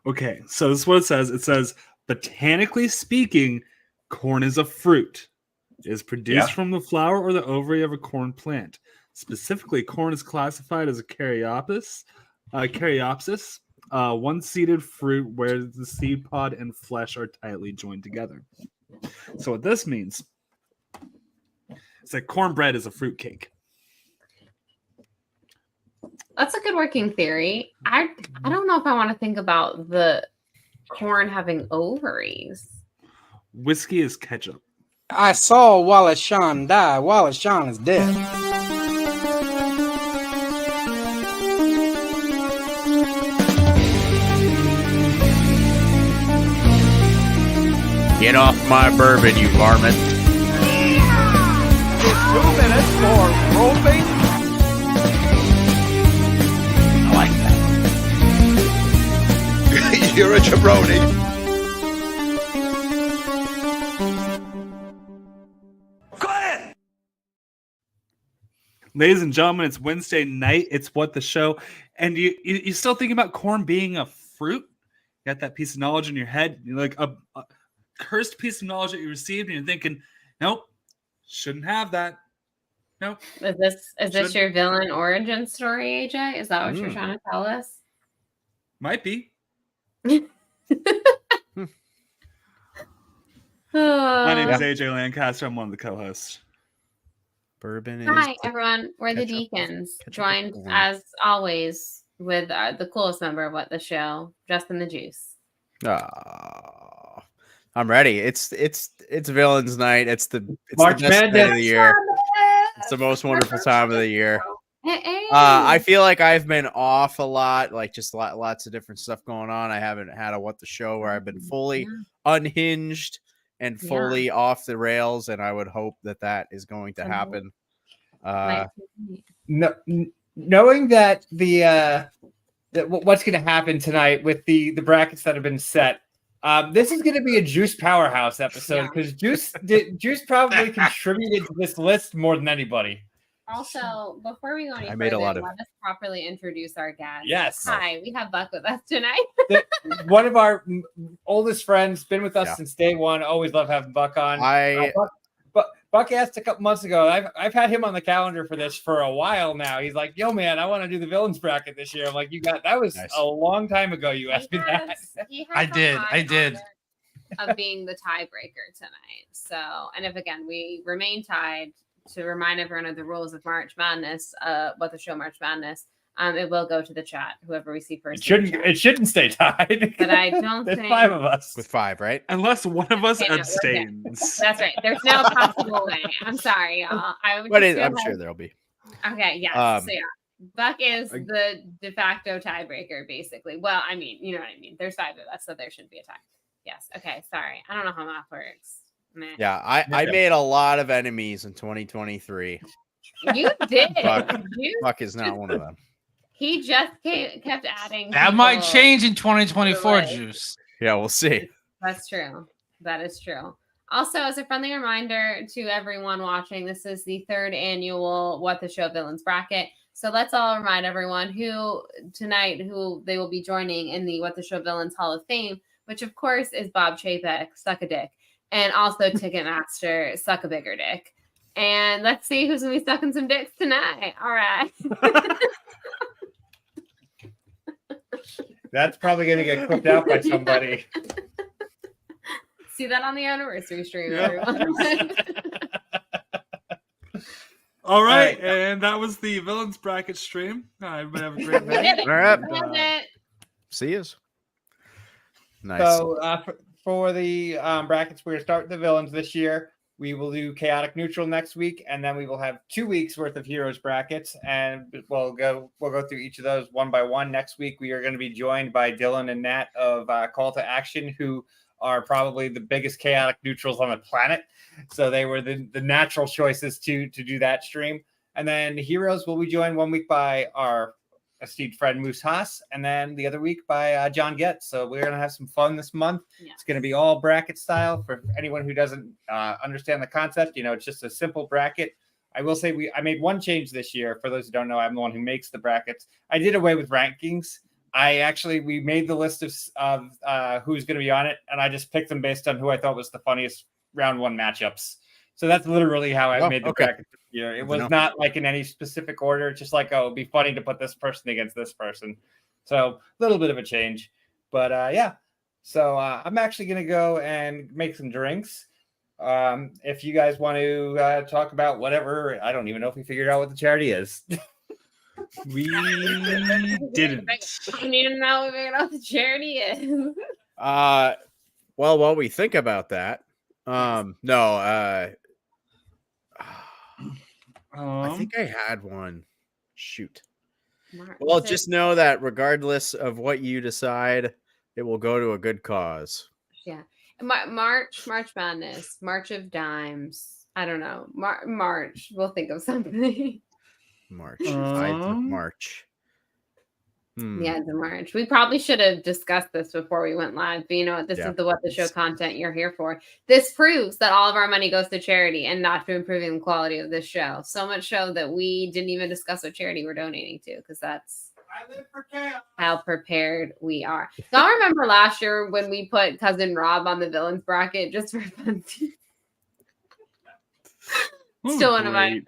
Okay, so this is what it says. It says, botanically speaking, corn is a fruit. It is produced from the flower or the ovary of a corn plant. Specifically, corn is classified as a caryopsis, one-seeded fruit where the seed pod and flesh are tightly joined together. So what this means is that cornbread is a fruit cake. That's a good working theory. I don't know if I want to think about the corn having ovaries. Whiskey is ketchup. I saw Wallace Shawn die. Wallace Shawn is dead. Get off my bourbon, you varmint. It's 2 minutes for roping. I like that. You're a jabroni. Ladies and gentlemen, it's Wednesday night. It's What the Show. And you still thinking about corn being a fruit? You got that piece of knowledge in your head. You're like a cursed piece of knowledge that you received, and you're thinking, nope, shouldn't have that. Nope. Is this your villain origin story, AJ? Is that what you're trying to tell us? Might be. My My name is AJ Lancaster. I'm one of the co-hosts. Bourbon is... Hi, everyone. We're the Deacons, joined, as always, with the coolest member of What the Show, Justin the Juice. Oh, I'm ready. It's villains night. It's the March best night Madness. of the year. It's the most wonderful time of the year. Hey. I feel like I've been off a lot, like just lots of different stuff going on. I haven't had a What the Show where I've been fully unhinged and fully off the rails, and I would hope that is going to happen. Knowing that what's going to happen tonight with the brackets that have been set, this is going to be a Juice powerhouse episode because Juice probably contributed to this list more than anybody. Also, before we go any made further, a lot of... let us properly introduce our guest. Yes. Hi, we have Buck with us tonight. One of our oldest friends, been with us since day one. Always love having Buck on. Buck asked a couple months ago. I've had him on the calendar for this for a while now. He's like, "Yo, man, I want to do the villains bracket this year." I'm like, that was nice. A long time ago. You asked me that. I did. Of being the tiebreaker tonight. So, and if again we remain tied, to remind everyone of the rules of March Madness, What the Show March Madness, it will go to the chat. Whoever we see first. It shouldn't stay tied. But I don't think there's 5 of us with 5, right? Unless one of us abstains. That's right. There's no possible way. I'm sorry, y'all. I'm sure there'll be. Okay. Yes. So Buck is the de facto tiebreaker, basically. Well, I mean, you know what I mean. There's 5 of us, so there should be a tie. Yes. Okay. Sorry. I don't know how math works. Man. Yeah, I made a lot of enemies in 2023. You did. Buck is not one of them. He just kept adding. That might change in 2024, Juice. Yeah, we'll see. That's true. That is true. Also, as a friendly reminder to everyone watching, this is the 3rd annual What the Show Villains bracket. So let's all remind everyone who they will be joining in the What the Show Villains Hall of Fame, which of course is Bob Chapek, suck a dick. And also Ticketmaster, suck a bigger dick. And let's see who's going to be sucking some dicks tonight. All right. That's probably going to get cooked out by somebody. See that on the anniversary stream, everyone. All right. And that was the Villains Bracket stream. Everybody have a great night. All right. See you. Nice. So, for the brackets, we're going to start the villains this year. We will do chaotic neutral next week, and then we will have 2 weeks worth of heroes brackets, and we'll go through each of those one by one. Next week, we are going to be joined by Dylan and Nat of Call to Action, who are probably the biggest chaotic neutrals on the planet. So they were the natural choices to do that stream. And then heroes will be joined 1 week by our esteemed friend Moose Haas, and then the other week by John Getz. So we're going to have some fun this month. Yeah. It's going to be all bracket style. For anyone who doesn't understand the concept, it's just a simple bracket. I will say I made one change this year. For those who don't know, I'm the one who makes the brackets. I did away with rankings, we made the list of who's going to be on it, and I just picked them based on who I thought was the funniest round one matchups. So that's literally how I made the bracket this year. It was not like in any specific order. It's just like, oh, it'd be funny to put this person against this person. So a little bit of a change, but yeah. So I'm actually going to go and make some drinks. If you guys want to talk about whatever, I don't even know if we figured out what the charity is. We didn't. I don't even know what the charity is. Well, while we think about that, no, I think I had one. Shoot. Well, just know that regardless of what you decide, it will go to a good cause. Yeah. March Madness, March of Dimes. I don't know. March. We'll think of something. March. Ides of March. Yeah, it's a March. We probably should have discussed this before we went live. But you know what? This is the What the Show content you're here for. This proves that all of our money goes to charity and not to improving the quality of this show. So much so that we didn't even discuss what charity we're donating to, because that's how prepared we are. Y'all remember last year when we put Cousin Rob on the villains bracket just for fun? Still one of my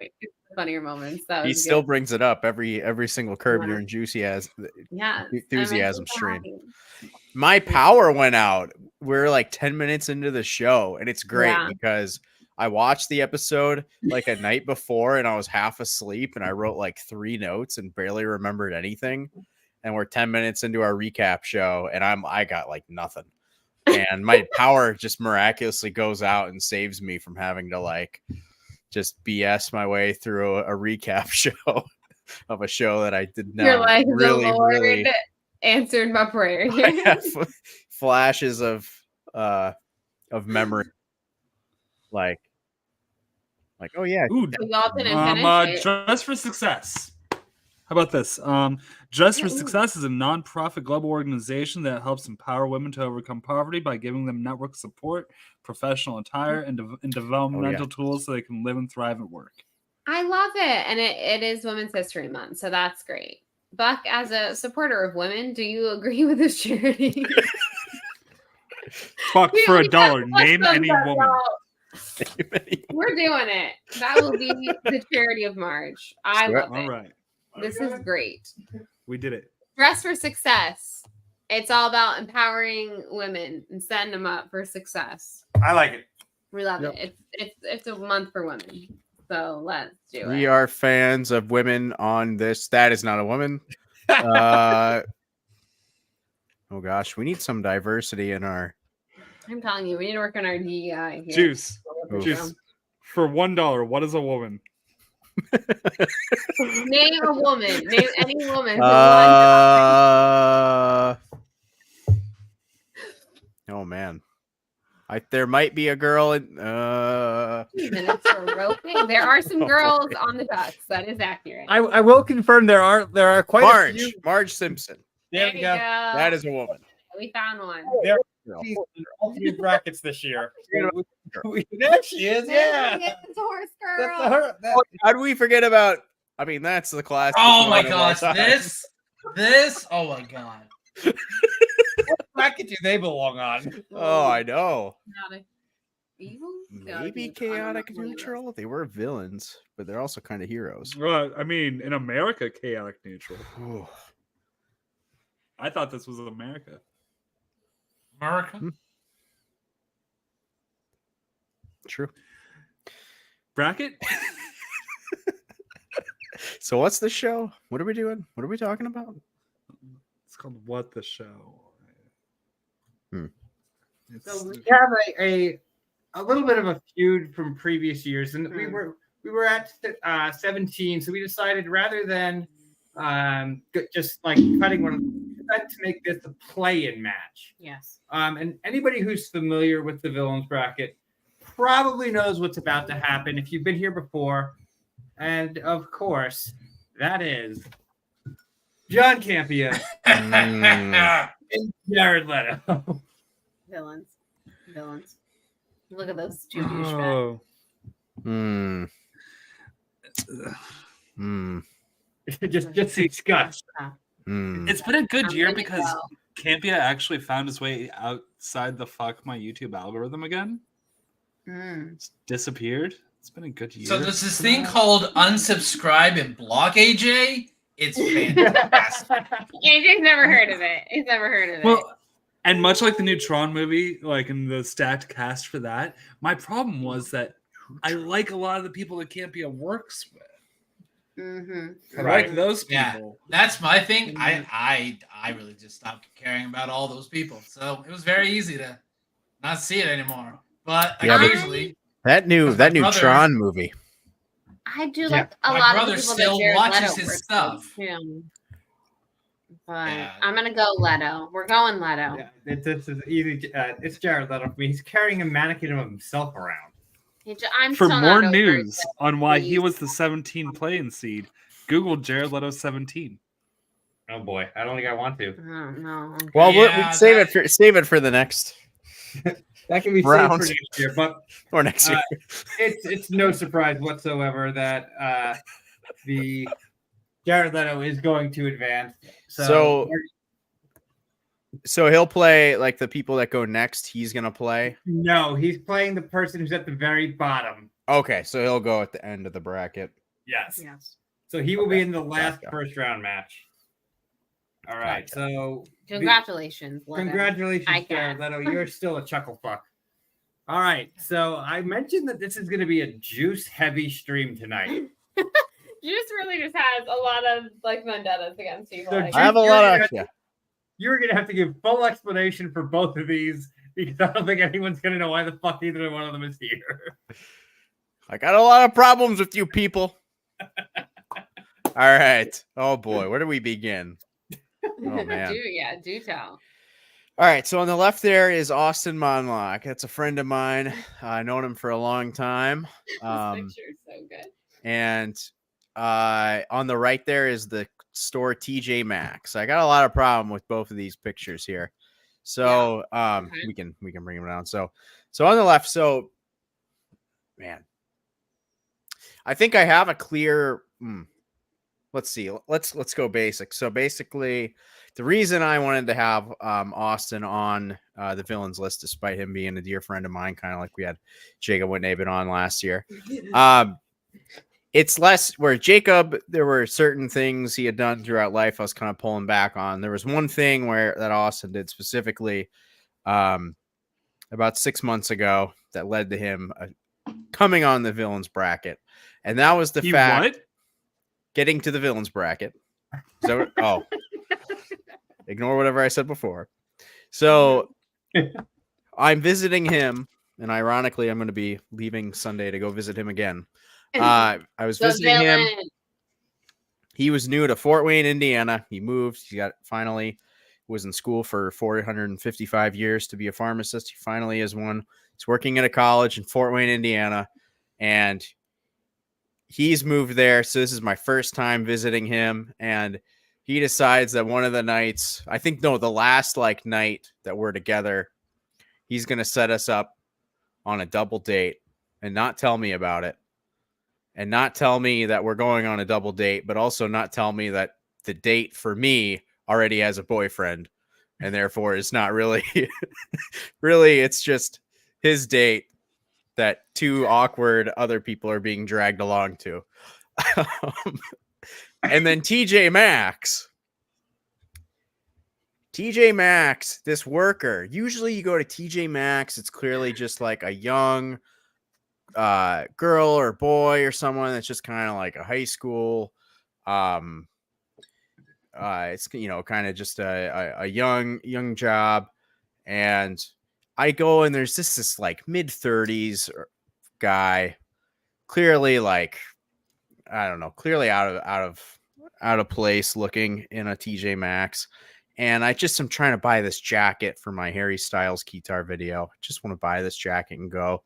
funnier moments. He still brings it up every single Curb Your Enthusiasm stream. My power went out. We're like 10 minutes into the show, and it's great because I watched the episode like a night before and I was half asleep and I wrote like 3 notes and barely remembered anything. And we're 10 minutes into our recap show and I got like nothing. And my power just miraculously goes out and saves me from having to like just BS my way through a recap show of a show that I did not like, really answered my prayer. I have flashes of memory. Like, oh yeah. Ooh, Dress for Success. How about this? Dress for Success is a nonprofit global organization that helps empower women to overcome poverty by giving them network support, professional attire, and developmental tools so they can live and thrive at work. I love it. And it is Women's History Month, so that's great. Buck, as a supporter of women, do you agree with this charity? Buck, for $1, name any woman. We're doing it. That will be the charity of March. I love it. All right. This is great. We did it. Dress for Success. It's all about empowering women and setting them up for success. I like it. We love it. It's a month for women. So let's do it. We are fans of women on this. That is not a woman. Oh gosh, we need some diversity in our. I'm telling you, we need to work on our DEI here. Juice. For $1, what is a woman? Name a woman. Name any woman. Oh man, there might be a girl in. Minutes for roping. There are some girls on the Ducks. That is accurate. I will confirm there are quite a few. Marge Simpson. There we go. That is a woman. We found one. There are all 3 brackets this year. There she is. Yeah. It's a horse girl. That's her. How do we forget about? I mean, that's the class. Oh my gosh, this. Oh my god. What bracket do they belong on? Oh, I know. Chaotic evil? Maybe chaotic neutral. They were villains, but they're also kind of heroes. Well, I mean, in America, chaotic neutral. I thought this was America. True. Bracket? So what's the show? What are we doing? What are we talking about? It's called What the Show. So we have a little bit of a feud from previous years, and we were at 17, so we decided rather than just like cutting one, we decided to make this a play-in match. Yes. And anybody who's familiar with the villains bracket probably knows what's about to happen if you've been here before. And of course, that is John Campion and Jared Leto. Villains. Look at those 2 douchebags. Just disgust. Hmm. It's been a good I'm year gonna because go. Campia actually found his way outside the fuck my YouTube algorithm again. It's disappeared. It's been a good year. So there's this thing called unsubscribe and block AJ. It's fantastic. AJ's never heard of it. He's never heard of it. Well, and much like the new Tron movie, like in the stacked cast for that, my problem was that I like a lot of the people that Campia works with. I Right. like those Yeah. people. That's my thing. I really just stopped caring about all those people. So it was very easy to not see it anymore. But Yeah, but- occasionally, That new Because my that new brother- Tron movie. I do Yeah. like a My lot of brother the people still that Jared watches Leto his works with, stuff. too. But Yeah. I'm gonna go Leto. We're going Leto. Yeah, this is easy. It's Jared Leto. He's carrying a mannequin of himself around. I'm For still more not over news it. on why he Please. was the 17 playing seed, Google Jared Leto 17. Oh boy, I don't think I want to. Oh, no. Well, Yeah, we'll save that- it for the next That can be saved Round. for next year, but or next year. it's no surprise whatsoever that the Jared Leto is going to advance. So he'll play like the people that go next. He's gonna play. no, he's playing the person who's at the very bottom. Okay, so he'll go at the end of the bracket. Yes. Yes. So he will be Okay, in the last gotcha. first round match. All right. Gotcha. So Congratulations, Leto. congratulations, I Jared guess. Leto. You're still a chuckle fuck. All right. So I mentioned that this is going to be a juice heavy stream tonight. Juice really just has a lot of like vendettas against people. So like- I have a You're lot gonna of yeah. You're going to have to give full explanation for both of these because I don't think anyone's going to know why the fuck either one of them is here. I got a lot of problems with you people. All right. Oh boy, where do we begin? Oh man. do tell. All right, so on the left there is Austin Monlock. That's a friend of mine. I've known him for a long time. This picture is so good. And on the right there is the store TJ Maxx. I got a lot of problem with both of these pictures here. So Okay. we can bring them down. So on the left, so man, I think I have a clear let's see. Let's go basic. So basically, the reason I wanted to have Austin on the villains list, despite him being a dear friend of mine, kind of like we had Jacob Whitnabin on last year, it's less where Jacob, there were certain things he had done throughout life I was kind of pulling back on. There was one thing that Austin did specifically about 6 months ago that led to him coming on the villains bracket. And that was the He fact what? getting to the villains bracket. So, oh, ignore whatever I said before. So I'm visiting him, and ironically, I'm going to be leaving Sunday to go visit him again. I was The visiting him. villain. He was new to Fort Wayne, Indiana. He moved. He finally was in school for 455 years to be a pharmacist. He finally is one. He's working at a college in Fort Wayne, Indiana, and he's moved there. So this is my first time visiting him, and he decides that one of the nights, the last night that we're together, he's going to set us up on a double date and not tell me about it. And not tell me that we're going on a double date, but also not tell me that the date for me already has a boyfriend, and therefore it's not really, really, it's just his date that two awkward other people are being dragged along to. And then TJ Maxx, this worker. Usually you go to TJ Maxx, it's clearly just like a young girl or boy or someone that's just kind of like a high school it's kind of just a young job, and I go and there's this like mid-30s guy, clearly like I don't know, clearly out of place looking in a TJ Maxx. And I just am trying to buy this jacket for my Harry Styles guitar video. Just want to buy this jacket and go.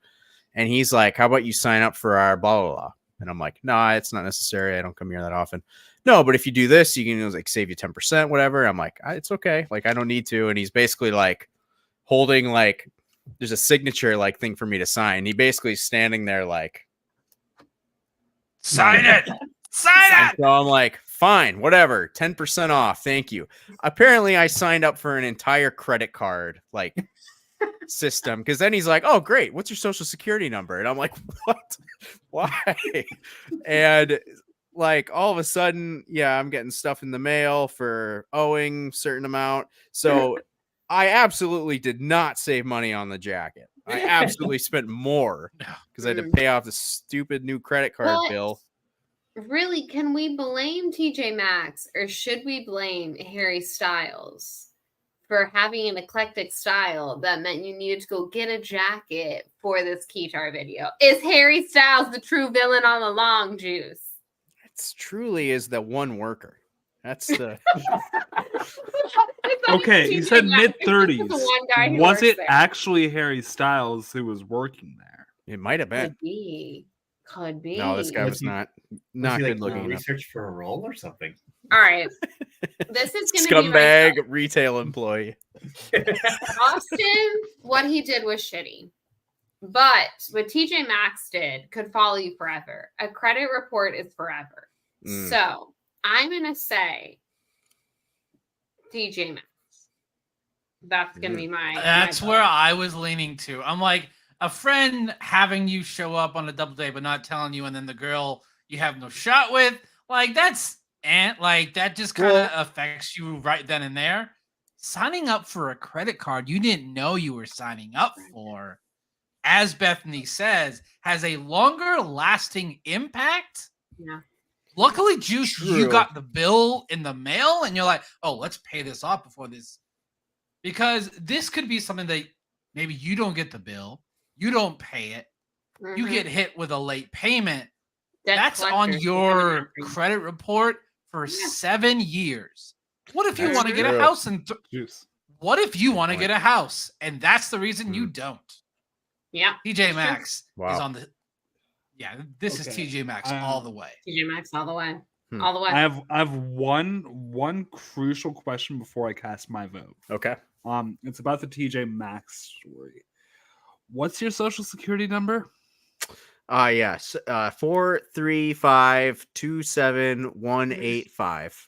And he's like, how about you sign up for our blah, blah, blah. And I'm like, no, it's not necessary. I don't come here that often. No, but if you do this, you can like save you 10%, whatever. I'm like, it's okay. Like, I don't need to. And he's basically like holding like, there's a signature like thing for me to sign. He basically is standing there like, Sign it. Sign and it. so I'm like, Fine, whatever. 10% off. Thank you. Apparently, I signed up for an entire credit card like system because then he's like, "Oh, great. What's your social security number?" And I'm like, "What? Why?" And like all of a sudden, yeah, I'm getting stuff in the mail for owing certain amount. So I absolutely did not save money on the jacket. I absolutely spent more because I had to pay off the stupid new credit card But bill. really, can we blame TJ Maxx or should we blame Harry Styles for having an eclectic style that meant you needed to go get a jacket for this Keytar video? Is Harry Styles the true villain all along, Juice? It's truly is the one worker. That's the Okay, you said mid-30s. Was Was it actually Harry Styles who was working there? it might have been. Could be. Could be. No, this guy Was was he- not Was he, good like, looking enough. research for a role or something. All right. This is going to be Scumbag retail employee. Austin, what he did was shitty. But what TJ Maxx did could follow you forever. A credit report is forever. Mm. So I'm going to say TJ Maxx. That's going to be my. That's my where vote. I was leaning to. I'm like, a friend having you show up on a double date but not telling you, and then the girl you have no shot with, like that's like that just kind of affects you right then and there. Signing up for a credit card you didn't know you were signing up for, as Bethany says, has a longer lasting impact. Yeah. Luckily, Juice, you True. got the bill in the mail, and you're like, "Oh, let's pay this off before this," because this could be something that maybe you don't get the bill, you don't pay it, you Mhm. get hit with a late payment. Debt That's on collectors your becoming after you. credit report for 7 years. What if you That's want to get a true. house and Juice. what if you want to Point. get a house and that's the reason you don't? Yeah. TJ Maxx is Wow. on the. Yeah, this is Okay. TJ Maxx all the way. TJ Maxx all the way. Hmm. All the way. I have one crucial question before I cast my vote. Okay. It's about the TJ Maxx story. What's your social security number? Yes. 435271185.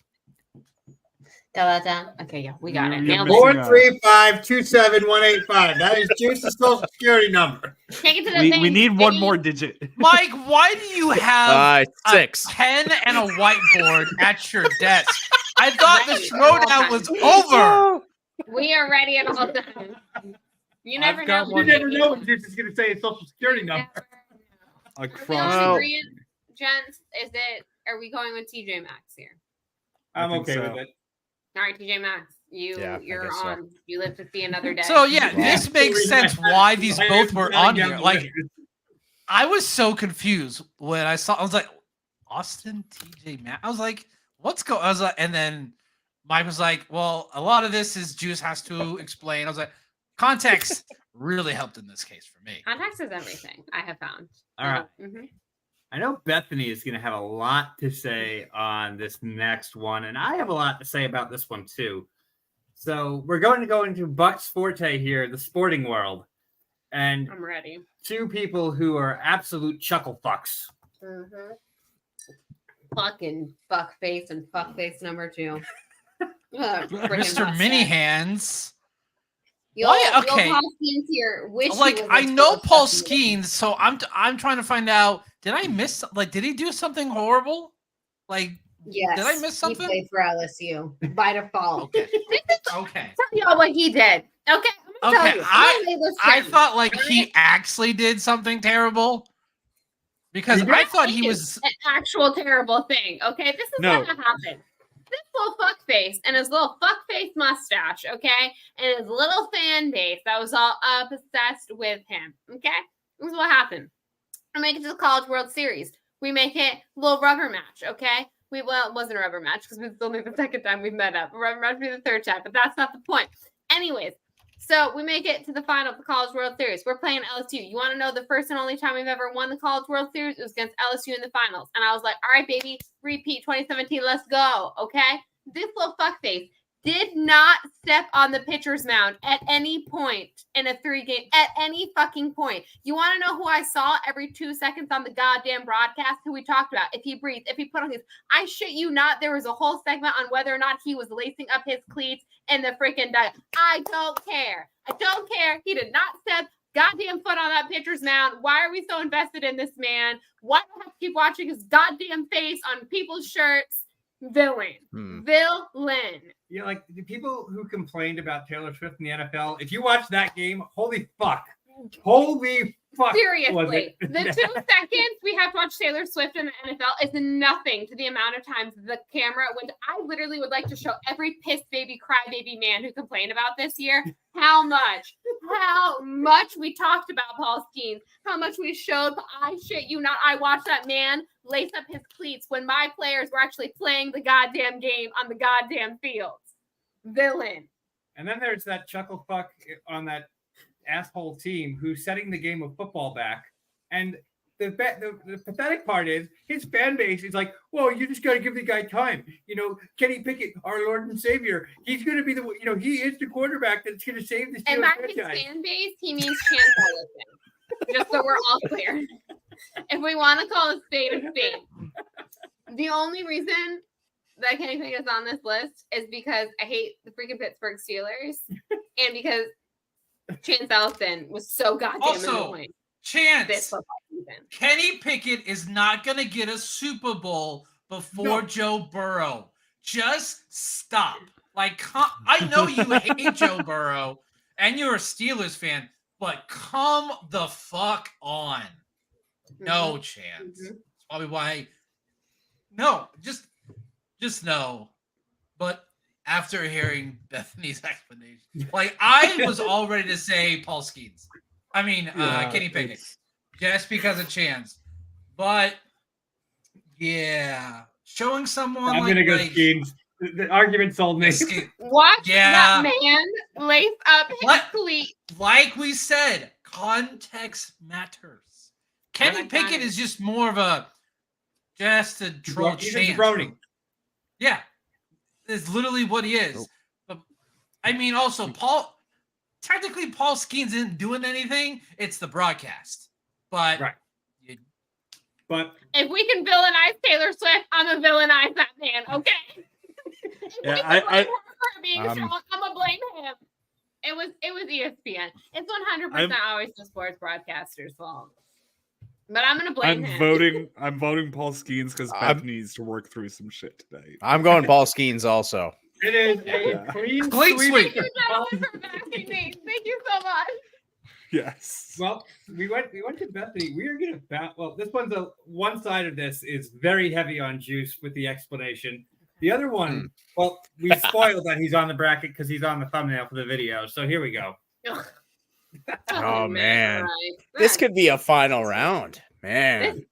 Da-da-da. Okay, yeah, we got it. You're Nailed missing it. out. 435271185. That is Juice's social security number. Take it to the We thing. need one City. more digit. Mike, why do you have a 6. pen and a whiteboard at your desk? I thought the Ready at all showdown was times. over. We are ready at all times. You never I've know. got You one. never know when Juice is going to say his social security number. I Are we crossed all Well- it. agreeing, gents? Is it? Are we going with TJ Maxx here? I'm I think okay so. with it. All right, TJ Maxx. Yeah, I You're guess so. on. You live to see another day. So yeah, this makes sense why these both were on here. Like I was so confused when I saw. I was like, Austin TJ Maxx. I was like, what's going? I was like, and then Mike was like, well, a lot of this is Juice has to explain. I was like, context really helped in this case for me. context is everything. I have found. All right. Mhm. I know Bethany is going to have a lot to say on this next one, and I have a lot to say about this one too. So we're going to go into Buck's forte here, the sporting world, and I'm ready. two people who are absolute chuckle fucks. Mm-hmm. Fucking fuckface and fuckface number 2. Mr. Mini Hands. You'll, Why- you'll okay. Paul Skeens here. Wish he Like was I as know full of Paul fucking- Skeens, so I'm trying to find out. Did I miss? Like, did he do something horrible? Like, Yes. Did I miss something? He played for LSU by default. okay, okay. Tell y'all what he did. Okay. I'm gonna Okay, tell you. I'm gonna lay this I down. thought like he actually did something terrible because I thought he It was. is an actual terrible thing. Okay, this is No. what happened. This little fuckface and his little fuckface mustache, okay, and his little fan base that was all obsessed with him. Okay, this is what happened. We make it to the College World Series. We make it a little rubber match. Okay, it wasn't a rubber match because it's only the second time we've met up. A rubber match would be the third time, but that's not the point. Anyways. So we make it to the final of the College World Series. We're playing LSU. You want to know the first and only time we've ever won the College World Series? It was against LSU in the finals. And I was like, all right, baby, repeat 2017. Let's go. Okay. This little fuckface did not step on the pitcher's mound at any point in a 3-game, at any fucking point. You want to know who I saw every 2 seconds on the goddamn broadcast? Who we talked about? If he breathed, if he put on his, I shit you not, there was a whole segment on whether or not he was lacing up his cleats in the freaking diet. I don't care. I don't care. He did not step goddamn foot on that pitcher's mound. Why are we so invested in this man? Why do I have to keep watching his goddamn face on people's shirts? Villain. Villain. Yeah, like the people who complained about Taylor Swift in the NFL, if you watch that game, holy fuck. Holy fuck. Seriously. The 2 seconds we have to watch Taylor Swift in the NFL is nothing to the amount of times the camera went. I literally would like to show every piss baby, cry baby man who complained about this year how much we talked about Paul Skeens, how much we showed. I shit you not. I watched that man lace up his cleats when my players were actually playing the goddamn game on the goddamn fields. Villain. And then there's that chuckle fuck on that asshole team who's setting the game of football back. And the pathetic part is his fan base is like, well, you just got to give the guy time. You know, Kenny Pickett, our Lord and Savior, he's going to be he is the quarterback that's going to save the Steelers and by his franchise. fan base, he means Chance Ellison. Just so we're all clear. If we want to call a spade, the only reason that Kenny Pickett is on this list is because I hate the freaking Pittsburgh Steelers and because Chance Ellison was so goddamn Also, annoying. Chance, This football season. Kenny Pickett is not going to get a Super Bowl before Joe Burrow. Just stop. Like, I know you hate Joe Burrow and you're a Steelers fan, but come the fuck on. No chance. That's probably why. No, just no. But after hearing Bethany's explanation, like I was all ready to say Paul Skeens. I mean, Kenny Pickett, just because of Chance. But yeah, showing someone I'm like, going to go like Skeens. The argument sold me. Watch Yeah. that man lace up his What? cleat. Like we said, context matters. Kenny Pickett is just more of a just a troll He's Chance. a jabroni. Yeah, it's literally what he is. But I mean, also technically Paul Skeens isn't doing anything. It's the broadcast. But Right. But If we can villainize Taylor Swift, I'm gonna villainize that man. Okay. Yeah, If we can blame her for being strong, I'm gonna blame him. It was ESPN. It's 100% always the sports broadcaster's fault. But I'm gonna blame him. I'm voting Paul Skeens because Beth needs to work through some shit today. I'm going Paul Skeens also. it is a Yeah. clean Clean sweep. sweep. Thank you, gentlemen, for backing me. Thank you so much. Yes. Well, we went to Bethany. We are going to well, this one's one side of this is very heavy on Juice with the explanation. The other one, well, we spoiled that he's on the bracket because he's on the thumbnail for the video. So here we go. Oh, man. Right. This could be a final round, man.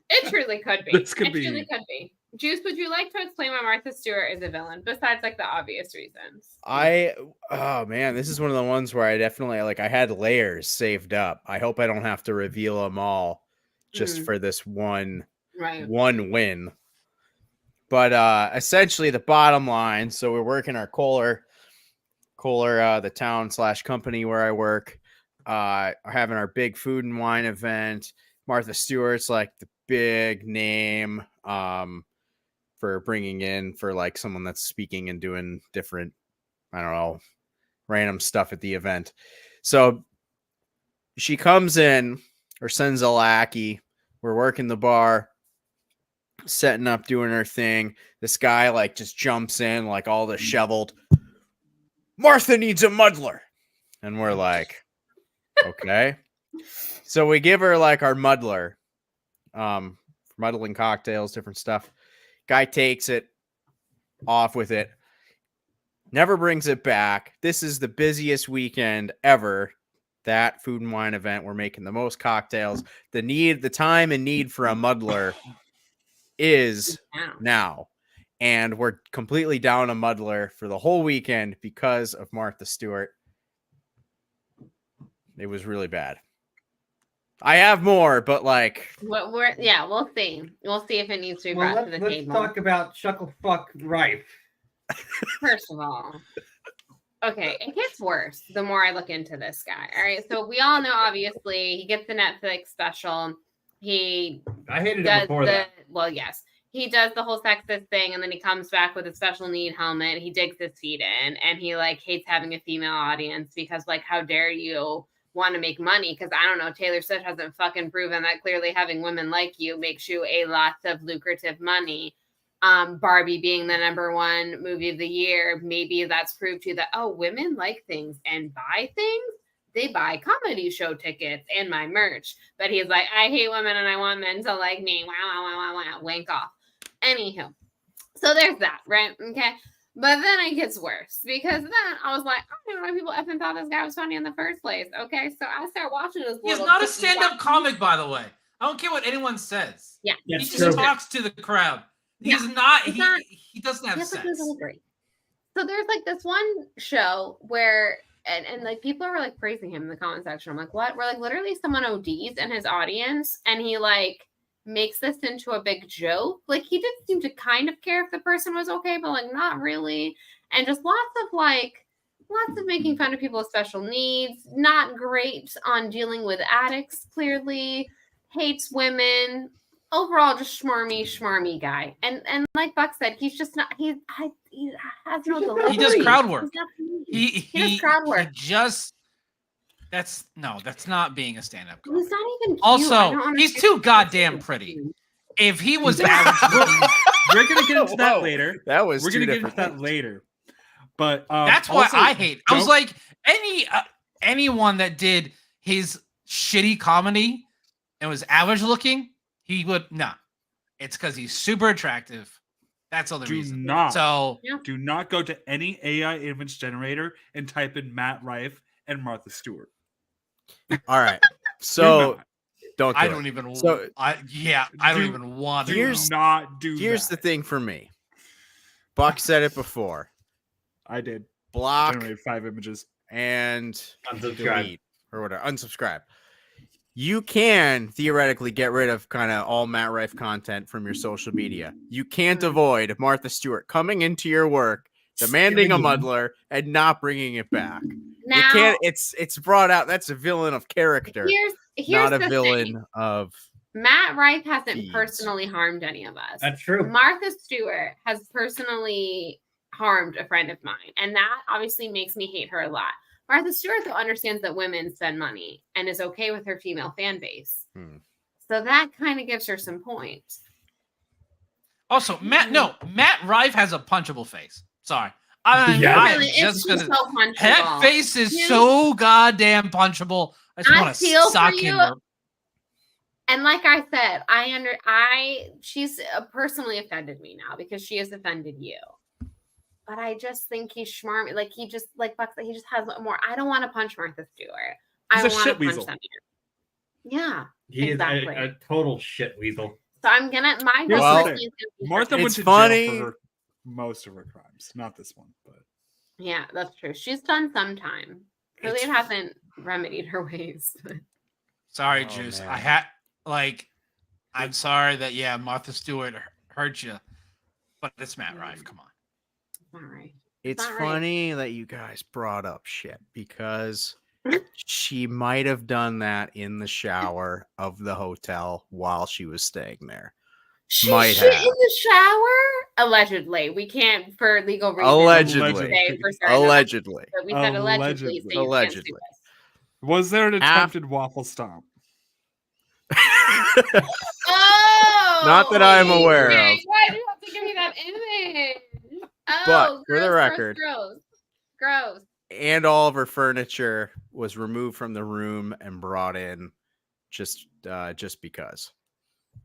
It truly could be. This could it be. truly could be. Juice, would you like to explain why Martha Stewart is a villain, besides like the obvious reasons? Oh man, this is one of the ones where I definitely I had layers saved up. I hope I don't have to reveal them all just for this one win. But essentially the bottom line, so we're working our Kohler, the town / company where I work, are having our big food and wine event. Martha Stewart's like the big name for bringing in for like someone that's speaking and doing different, I don't know, random stuff at the event. So she comes in or sends a lackey. We're working the bar, setting up, doing her thing. This guy like just jumps in like all disheveled. Martha needs a muddler. And we're like, okay. So we give her like our muddler, muddling cocktails, different stuff. Guy takes it, off with it, never brings it back. This is the busiest weekend ever. That food and wine event, we're making the most cocktails. The time and need for a muddler is now. And we're completely down a muddler for the whole weekend because of Martha Stewart. It was really bad. I have more, but like, we'll see. We'll see if it needs to be brought to the let's table. talk about Chuckle Fuck Rife. First of all, okay, it gets worse the more I look into this guy. All right, so we all know, obviously, he gets the Netflix special. He I hated it does before that. well, yes, he does the whole sexist thing, and then he comes back with a special need helmet. He digs his feet in, and he like hates having a female audience because like, how dare you want to make money? Because I don't know, Taylor Swift hasn't fucking proven that clearly having women like you makes you a lot of lucrative money. Barbie being the #1 movie of the year, maybe that's proved to you that, oh, women like things and buy things. They buy comedy show tickets and my merch. But he's like, I hate women and I want men to like me. Wow, wow, wow, wow, wow. Wank off. Anywho, so there's that, right? Okay. But then it gets worse because then I was like, I don't know why people effing thought this guy was funny in the first place. Okay. So I start watching this. He's not a stand-up comic, by the way. I don't care what anyone says. Yeah. He just talks to the crowd. He's not. He doesn't have sex. So there's like this one show where and like people are like praising him in the comment section. I'm like, what? Where like literally someone ODs in his audience and he like makes this into a big joke. Like he did seem to kind of care if the person was okay, but like not really. And just lots of making fun of people with special needs. Not great on dealing with addicts, clearly. Hates women. Overall, just schmarmy guy. And like Buck said, he's just not. He has no delivery. He does crowd work. He does crowd work. That's not being a stand-up comic. He's not even cute. Also, he's too goddamn pretty. If he was average, we're gonna get into that later. That was We're gonna get into that later. But that's what also, I hate. I was like, anyone that did his shitty comedy and was average looking, he would It's because he's super attractive. That's all the reason. Do not go to any AI image generator and type in Matt Rife and Martha Stewart. All right. So don't. I don't even want to. Here's the thing for me. Buck said it before. I did. Block. Generate 5 images and unsubscribe delete or whatever. Unsubscribe. You can theoretically get rid of kind of all Matt Rife content from your social media. You can't avoid Martha Stewart coming into your work, demanding a muddler, and not bringing it back. Now, you can't. It's brought out. That's a villain of character, here's not a the villain thing. of. Matt Rife hasn't personally harmed any of us. That's true. Martha Stewart has personally harmed a friend of mine, and that obviously makes me hate her a lot. Martha Stewart, though, understands that women spend money and is okay with her female fan base. So that kind of gives her some points. Also, Matt Rife has a punchable face. Sorry. That face is so goddamn punchable. I just want to sock him. And like I said, she's personally offended me now because she has offended you. But I just think he's schmarmy. Like he just Buck said, he just has more. I don't want to punch Martha Stewart. I want to punch them. Yeah, he is a total shit weasel. So I'm gonna Martha went to jail for most of her crimes, not this one, but yeah, that's true. She's done some time. Really, it hasn't remedied her ways. Sorry, Juice. Man. I'm sorry that Martha Stewart hurt you, but it's Matt Rife. Come on. All right. It's funny that you guys brought up shit because she might have done that in the shower of the hotel while she was staying there. She might have in the shower. Allegedly, we can't for legal reasons. Allegedly. But we said allegedly. So allegedly. Was there an attempted waffle stomp? Oh, not that I'm aware of. Why do you have to give me that image? Oh, but for the record, gross. And all of her furniture was removed from the room and brought in just because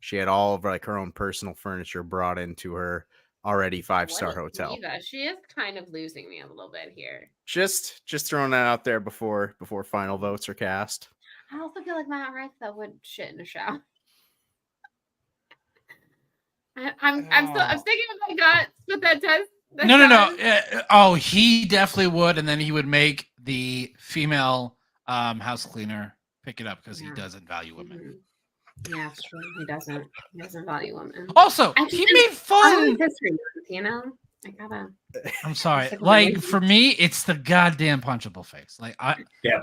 she had all of her own personal furniture brought into her already 5-star hotel. She is kind of losing me a little bit here. Just throwing that out there before final votes are cast. I also feel like Matt Rife would shit in a shower. I'm thinking of my guts, but that does. No. He definitely would, and then he would make the female house cleaner pick it up because he doesn't value women. Mm-hmm. Yeah, it's true. He doesn't value women. Also, he made fun. History, I gotta. I'm sorry. Sick of Like it. for me, it's the goddamn punchable face. Like Yeah.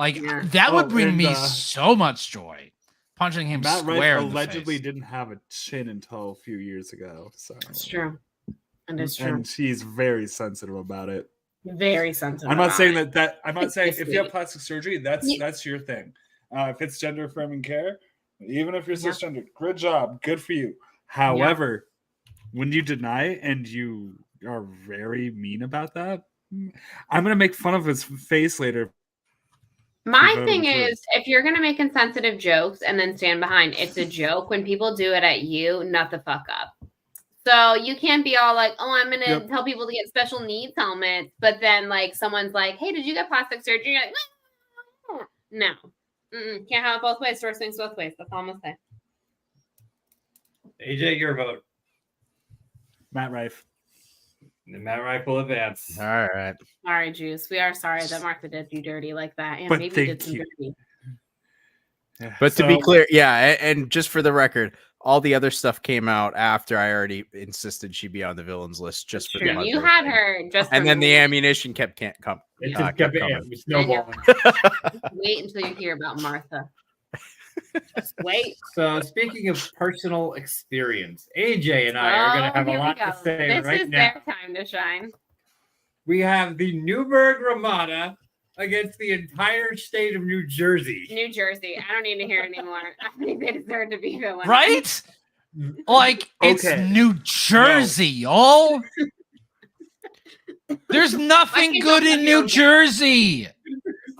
that would Oh, bring and, me so much joy. Punching him Matt Rife square in the allegedly face. didn't have a chin until a few years ago. So It's true. It is true. and she's very sensitive about it. Very sensitive. I'm not about saying it. that I'm not saying It's if you have sweet. plastic surgery, that's Yeah. your thing. If it's gender affirming care, even if you're Yeah. cisgender, good job, good for you. However, when you deny it and you are very mean about that, I'm gonna make fun of his face later. My voted thing through. is, if you're gonna make insensitive jokes and then stand behind, it's a joke. When people do it at you, nut the fuck up. So you can't be all like, "Oh, I'm gonna Yep. tell people to get special needs helmets," but then like someone's like, "Hey, did you get plastic surgery?" You're like, no, can't have it both ways. Source things both ways. That's all I'm gonna say. AJ, your vote. Matt Rife. The Matt Rife will advance. All right. All right, Juice. We are sorry that Martha did you dirty like that, and But maybe thank did some you. dirty. Yeah, But to be so- clear, yeah, and just for the record, all the other stuff came out after I already insisted she be on the villains list just for the True. Martha You had thing. her just And from then the the- ammunition kept can't come. It kept just kept coming. snowballing. Wait until you hear about Martha. Just wait. So speaking of personal experience, AJ and I are going to have a here we lot to go. say This right is now. their time to shine. We have the Newburgh Ramada against the entire state of New Jersey. New Jersey. I don't need to hear anymore. I think they deserve to be villains. Right? Like it's Okay. New Jersey, y'all. There's nothing can good go in New for Jersey.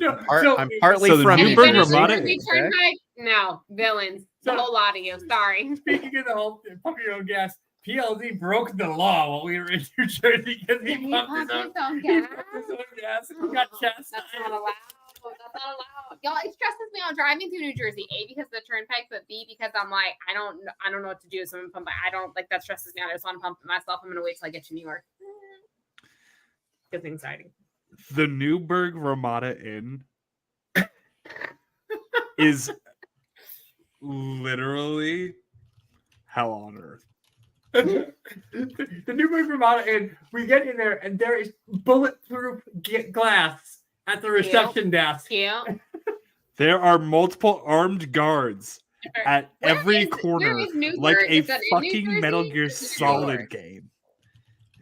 I'm partly So the from Newburgh New Jersey. Ramada- Jersey Turnpike? No, villains. The whole lot of you. Sorry. Speaking of the whole pump your own gas, PLD broke the law while we were in New Jersey because he pumped his own his own he gas. pumped his own gas and he got chastised. That's not allowed. That's not allowed. Y'all, it stresses me out driving through New Jersey. A, because of the turnpike, but B, because I'm like, I don't know what to do. So I'm gonna pump it. I don't like that stresses me out. I just want to pump it myself. I'm gonna wait till I get to New York. It's anxiety. The Newburgh Ramada Inn is literally hell on earth. The Newburgh Ramada, and we get in there, and there is bulletproof glass at the reception desk. Cute. There are multiple armed guards at Where every is- corner, where is Newburgh? like a Is that in New fucking Jersey? Metal Gear Is it in New Solid York? game.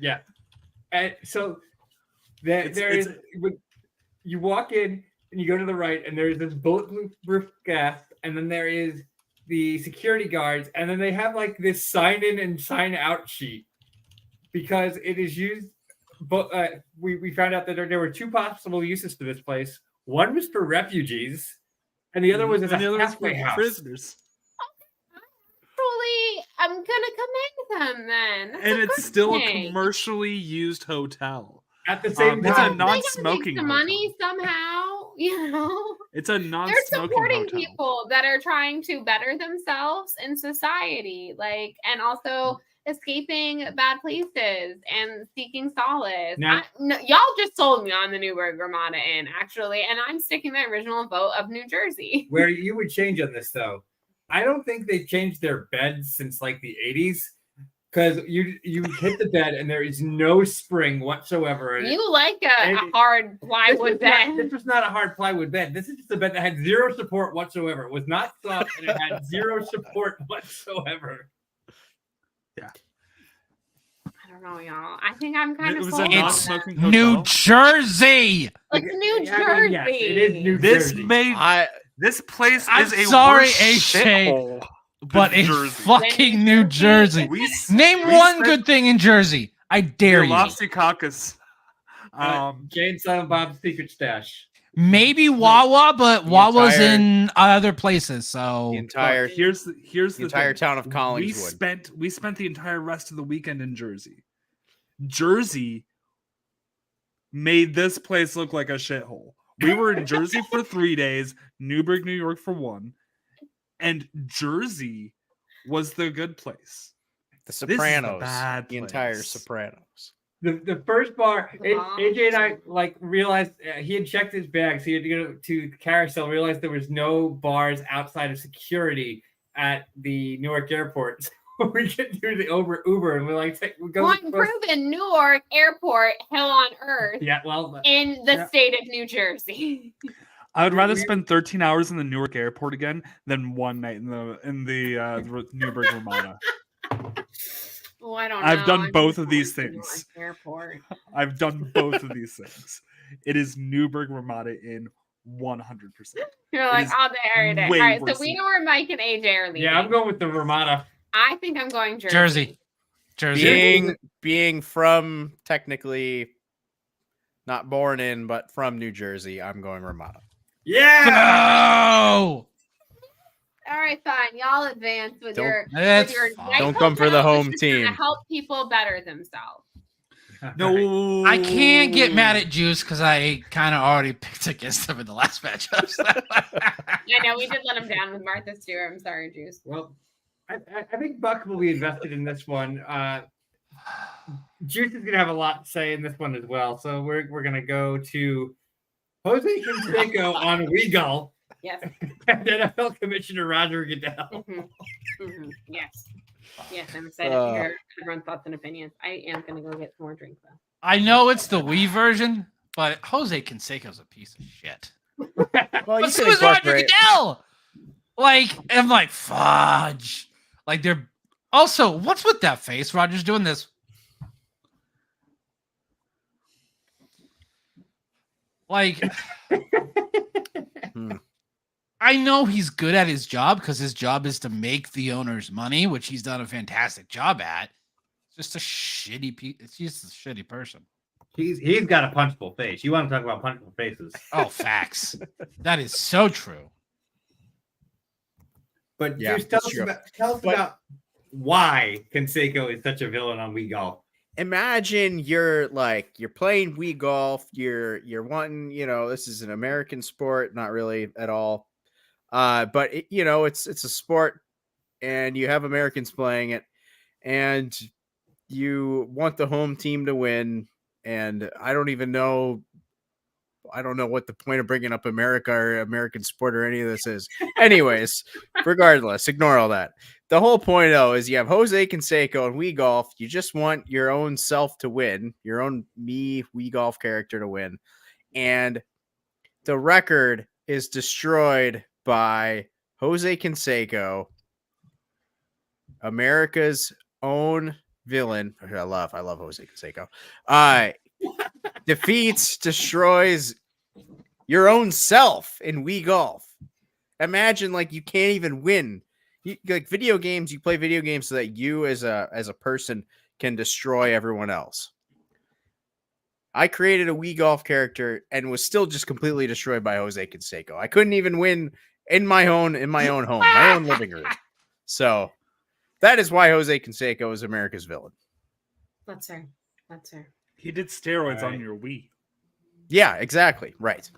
Yeah, and so there It's- is. You walk in and you go to the right, and there is this bulletproof glass, and then there is the security guards, and then they have like this sign in and sign out sheet because it is used. But we found out that there were two possible uses for this place. One was for refugees, and the other was as And the a other was halfway for house. prisoners. Truly, I'm gonna commend them then. That's And a it's good still a thing. commercially used hotel. At the same It's a time, They gotta make non-smoking some hotel. money somehow, you know. It's a They're non-smoking supporting hotel. people that are trying to better themselves in society, like, and also escaping bad places and seeking solace. Now- Y'all just sold me on the Newburgh Ramada Inn, actually, and I'm sticking my original vote of New Jersey. where you would change on this though, I don't think they've changed their beds since like the 80s. Because you hit the bed and there is no spring whatsoever in it. You like a And- hard plywood bed. This was not a hard plywood bed. This is just a bed that had zero support whatsoever. It was not soft and it had zero support whatsoever. I don't know, y'all. I think I'm kind It of was sold a on It's that. non-smoking hotel. New Jersey. It's New Yeah, Jersey. yes, it is New This Jersey. made this place I'm is a sorry, worse HK, shithole But than it's Jersey. fucking New Jersey. We s- Name we one spent good thing in Jersey. I dare the you. Lofty Caucus. Jane Silent Bob's secret stash. Maybe Wawa, but The Wawa's entire- in other places. So The entire here's the entire thing. town of Collingswood. We spent the entire rest of the weekend in Jersey. Jersey made this place look like a shithole. We were in Jersey for 3 days, Newburgh, New York for 1, and Jersey was the good place. The is the Sopranos. bad The entire place. Sopranos. The first bar, Aw. AJ and I like realized he had checked his bag, so he had to go to the carousel. Realized there was no bars outside of security at the Newark airport. we can do the Uber and we like we go. Point proven, Newark Airport, hell on earth, Yeah, well, in the yeah. state of New Jersey. I would rather We're- spend 13 hours in the Newark airport again than one night in the Newburgh Ramada. Oh, I don't know. I've done I'm both just of these going to things. Newark Airport. I've done both of these things. It is Newburgh Ramada in 100%. You're like is all day, every day. All way right, so worse we than- know where Mike and AJ are leaving. yeah, I'm going with the Ramada. I think I'm going Jersey. Jersey. Being from technically not born in, but from New Jersey, I'm going Ramada. Yeah. No! All right, fine. Y'all advance with Don't- your. That's with your fine. nice Don't come for the hotel, home which is gonna team. help people better themselves. No, I can't get mad at Juice because I kind of already picked against him in the last matchup. I know we did let him down with Martha Stewart. I'm sorry, Juice. Well, I think Buck will be invested in this one. Juice is going to have a lot to say in this one as well. So we're going to go to Jose Canseco on Wii Golf Yes. and NFL Commissioner Roger Goodell. Yes. Yes, I'm excited to hear everyone's thoughts and opinions. I am going to go get some more drinks, though. I know it's the Wii version, but Jose Canseco's a piece of shit. Well, But so is Roger Goodell. Like, I'm like, fudge. Like, they're also, what's with that face? Roger's doing this. Like, I know he's good at his job because his job is to make the owners money, which he's done a fantastic job at. It's just a shitty It's just a shitty person. He's got a punchable face. You want to talk about punchable faces? Oh, facts. That is so true. But Yeah, Juice, tell that's us, true. about why Canseco is such a villain on Wii Golf. Imagine you're playing Wii Golf, you're wanting, this is an American sport, not really at all. But it's a sport and you have Americans playing it and you want the home team to win. And I don't know what the point of bringing up America or American sport or any of this is. Anyways, regardless, ignore all that. The whole point, though, is you have Jose Canseco and Wii Golf. You just want your own self to win, your own Wii Golf character to win. And the record is destroyed by Jose Canseco, America's own villain. I love Jose Canseco. Destroys your own self in Wii Golf. Imagine you can't even win. Video games, you play video games so that you as a person can destroy everyone else. I created a Wii Golf character and was still just completely destroyed by Jose Canseco. I couldn't even win in my own home, my own living room. So that is why Jose Canseco is America's villain. That's fair. That's fair. He did steroids All right. on your Wii. Yeah, exactly. Right.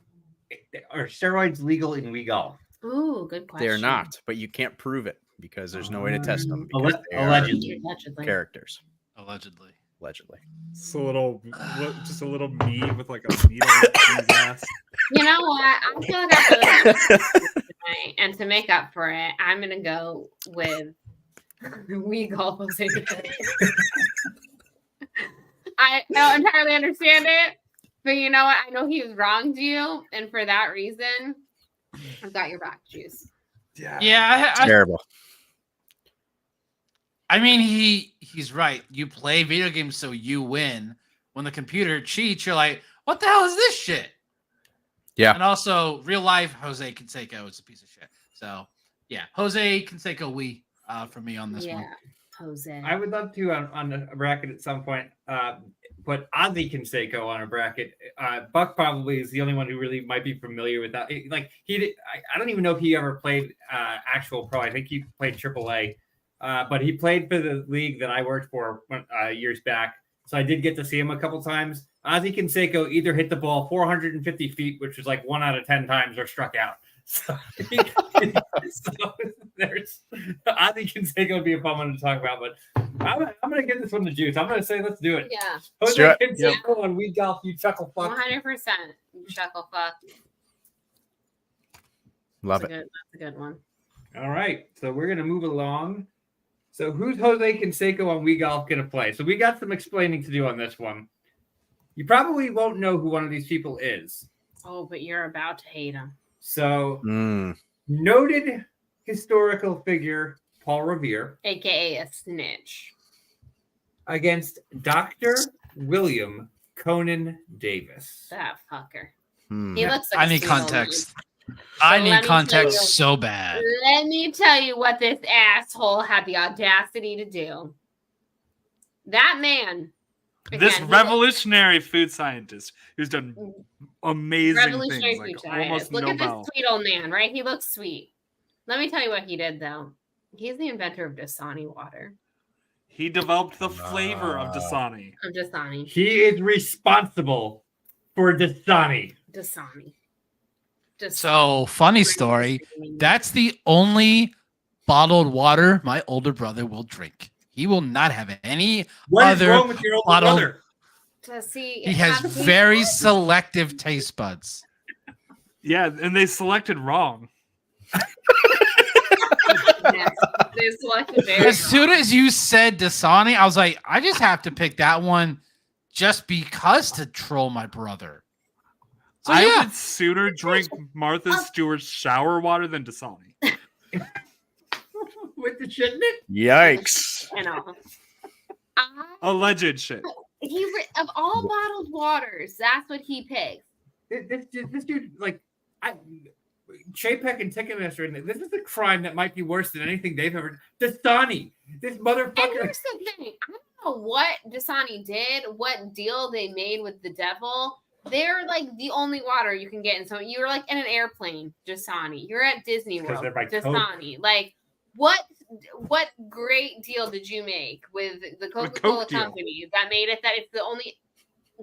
Are steroids legal in Wii Golf? Ooh, good question. They're not, but you can't prove it because there's no way to test them. Because they are Allegedly. Allegedly. characters. Allegedly. Just a little me with like a needle in his ass. You know what? I feel like I really tonight, and to make up for it, I'm going to go with Wii Golf. I don't entirely understand it, but you know what? I know he's wronged you, and for that reason, I've got your back, Juice. Yeah, Terrible. I mean, he's right. You play video games so you win. When the computer cheats, you're like, what the hell is this shit? Yeah. And also, real life Jose Canseco is a piece of shit. So, yeah, Jose Canseco, for me on this one. Jose. I would love to on a bracket at some point put Ozzy Canseco on a bracket. Buck probably is the only one who really might be familiar with that. I don't even know if he ever played actual pro. I think he played AAA, but he played for the league that I worked for years back. So I did get to see him a couple times. Ozzy Canseco either hit the ball 450 feet, which was like 1 out of 10 times, or struck out. So, there's Ozzy Canseco would be a fun one to talk about, but I'm going to give this one to Juice. I'm going to say let's do it. Yeah, Jose Let's Canseco on Wii Golf, you chuckle fuck. 100%. Chuckle fuck. Love it. That's a good one. All right, so we're going to move along So who's Jose Canseco on We Golf going to play? So we got some explaining to do on this one. You probably won't know who one of these people is. Oh, but you're about to hate him. So Mm. noted historical figure Paul Revere AKA a snitch. against Dr. William Conan Davis. That fucker. Hmm. He looks like I a need sweet old context. man. I So need let me tell context you- so bad. Let me tell you what this asshole had the audacity to do. That man. This again, he revolutionary food scientist who's done amazing revolutionary things, like food almost scientist. Look at Nobel. this sweet old man, right? He looks sweet. Let me tell you what he did, though. He's the inventor of Dasani water. He developed the flavor of Wow. Dasani. Of Dasani. He is responsible for Dasani. Dasani. So, funny story. That's the only bottled water my older brother will drink. He will not have any What is other wrong with your older bottle- brother? To see, He has very selective taste buds. Yeah, and they selected wrong. Yes, they selected very As soon as you said Dasani, I was like, I just have to pick that one just because to troll my brother. So I yeah, would sooner drink Martha Stewart's shower water than Dasani. With the shit in it? Yikes. You know. Alleged shit. Of all bottled waters, that's what he picks. This dude, like, Chapek and Ticketmaster, this is a crime that might be worse than anything they've ever. Dasani, this And motherfucker. here's the thing: I don't know what Dasani did, what deal they made with the devil. They're like the only water you can get in. So you're like in an airplane, Dasani. You're at Disney 'Cause World, they're by Coke. Dasani. Like, what great deal did you make with the Coca-Cola Coke deal. company that made it that it's the only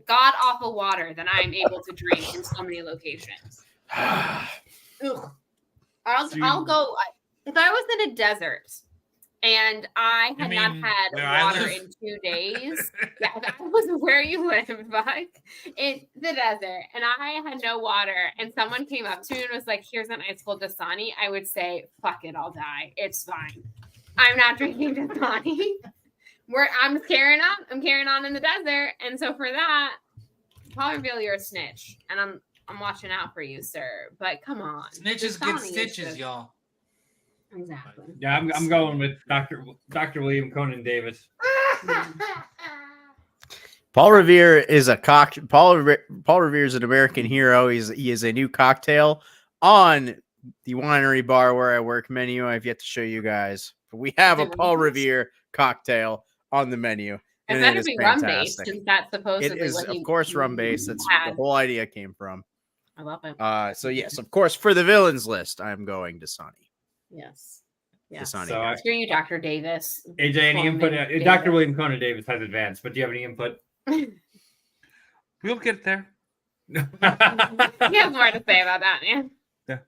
god awful water that I'm able to drink in so many locations? Ugh. I'll go. If I was in a desert and I had not mean had where I water live? in 2 days, yeah, if I was where you live, Mike, in the desert, and I had no water, and someone came up to me and was like, "Here's an ice cold Dasani," I would say, "Fuck it, I'll die. It's fine. I'm not drinking Dasani." I'm carrying on. I'm carrying on in the desert, and so for that, Paul reveal you're a snitch, and I'm watching out for you, sir. But come on, snitches Dasani get is stitches, just- y'all. Exactly. Yeah, I'm going with Dr. William Conan Davis. Paul Revere is Paul Revere is an American hero. He is a new cocktail on the winery bar where I work menu. I've yet to show you guys, but we have a Paul Revere cocktail on the menu. It And better is be rum based, fantastic. since that's supposedly It is, what of he course, rum based. That's had. the whole idea came from. I love it. So yes, of course, for the villains list, I'm going to Sonny. Yes. Yes. Dasani. So, Screw you, Dr. Davis. AJ, any Conan input? Davis. Dr. William Conan Davis has advanced, but do you have any input? We'll get there. He has more to say about that, man. Yeah.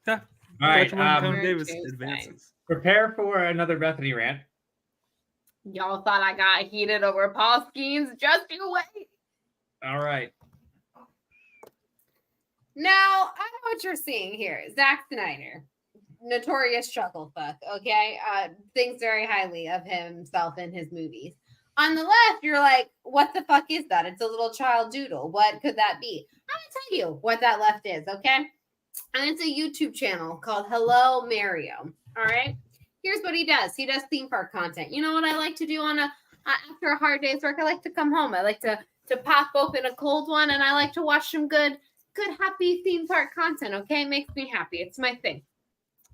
All right, Dr. William Conan One, Davis two, advances. prepare for another Bethany rant. Y'all thought I got heated over Paul Skeens. Just you wait. All right. Now, I know what you're seeing here. Zack Snyder, notorious chucklefuck, okay? Thinks very highly of himself in his movies. On the left, you're like, what the fuck is that? It's a little child doodle. What could that be? I'm going to tell you what that left is, okay? And it's a YouTube channel called Hello Mario, all right? Here's what he does. He does theme park content. You know what I like to do on after a hard day's work? I like to come home. I like to pop open a cold one, and I like to watch some good, happy theme park content, okay? It makes me happy. It's my thing.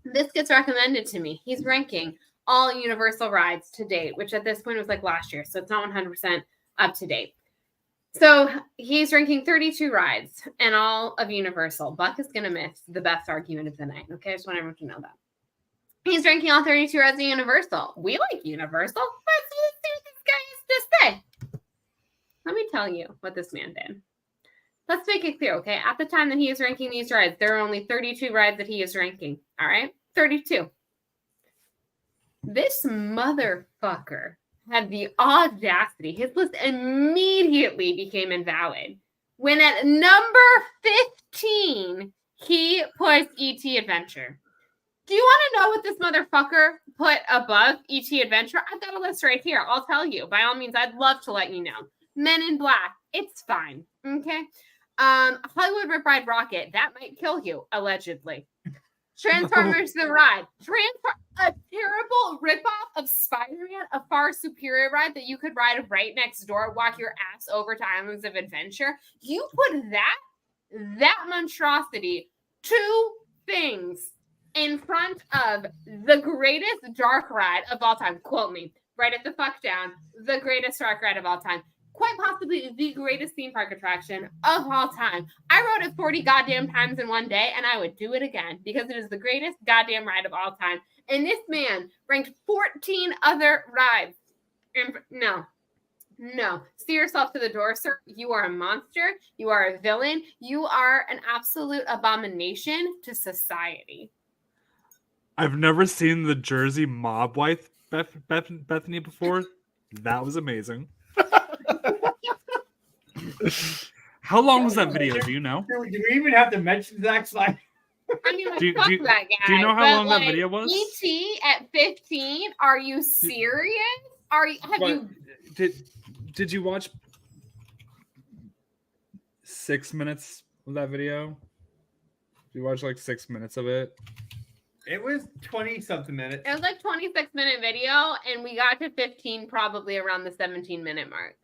This gets recommended to me. He's ranking all Universal rides to date, which at this point was like last year, so it's not 100% up to date. So he's ranking 32 rides and all of Universal. Buck is going to miss the best argument of the night, okay? I just want everyone to know that. He's ranking all 32 rides of Universal. We like Universal. Let's see what this guy has to say. Let me tell you what this man did. Let's make it clear, okay? At the time that he is ranking these rides, there are only 32 rides that he is ranking. All right? 32. This motherfucker had the audacity. His list immediately became invalid when at number 15, he puts E.T. Adventure. Do you want to know what this motherfucker put above E.T. Adventure? I've got a list right here. I'll tell you. By all means, I'd love to let you know. Men in Black. It's fine. Okay. Hollywood Rip Ride Rocket. That might kill you, allegedly. Transformers the Ride. A terrible ripoff of Spider-Man, a far superior ride that you could ride right next door, walk your ass over to Islands of Adventure. You put that monstrosity, two things in front of the greatest dark ride of all time. Quote me. Write it the fuck down. The greatest dark ride of all time. Quite possibly the greatest theme park attraction of all time. I rode it 40 goddamn times in one day, and I would do it again because it is the greatest goddamn ride of all time. And this man ranked 14 other rides. No. See yourself to the door, sir. You are a monster. You are a villain. You are an absolute abomination to society. I've never seen the Jersey mob wife Bethany before. That was amazing. How long was that video? Do you know? Do we even have to mention Zack Snyder? I mean, Do you- fuck do you- that guy. do you know how but, long that video was? E.T. at 15? Are you serious? Did you watch 6 minutes of that video? Did you watch like 6 minutes of it? It was 20-something minutes. It was like 26-minute video, and we got to 15 probably around the 17-minute mark.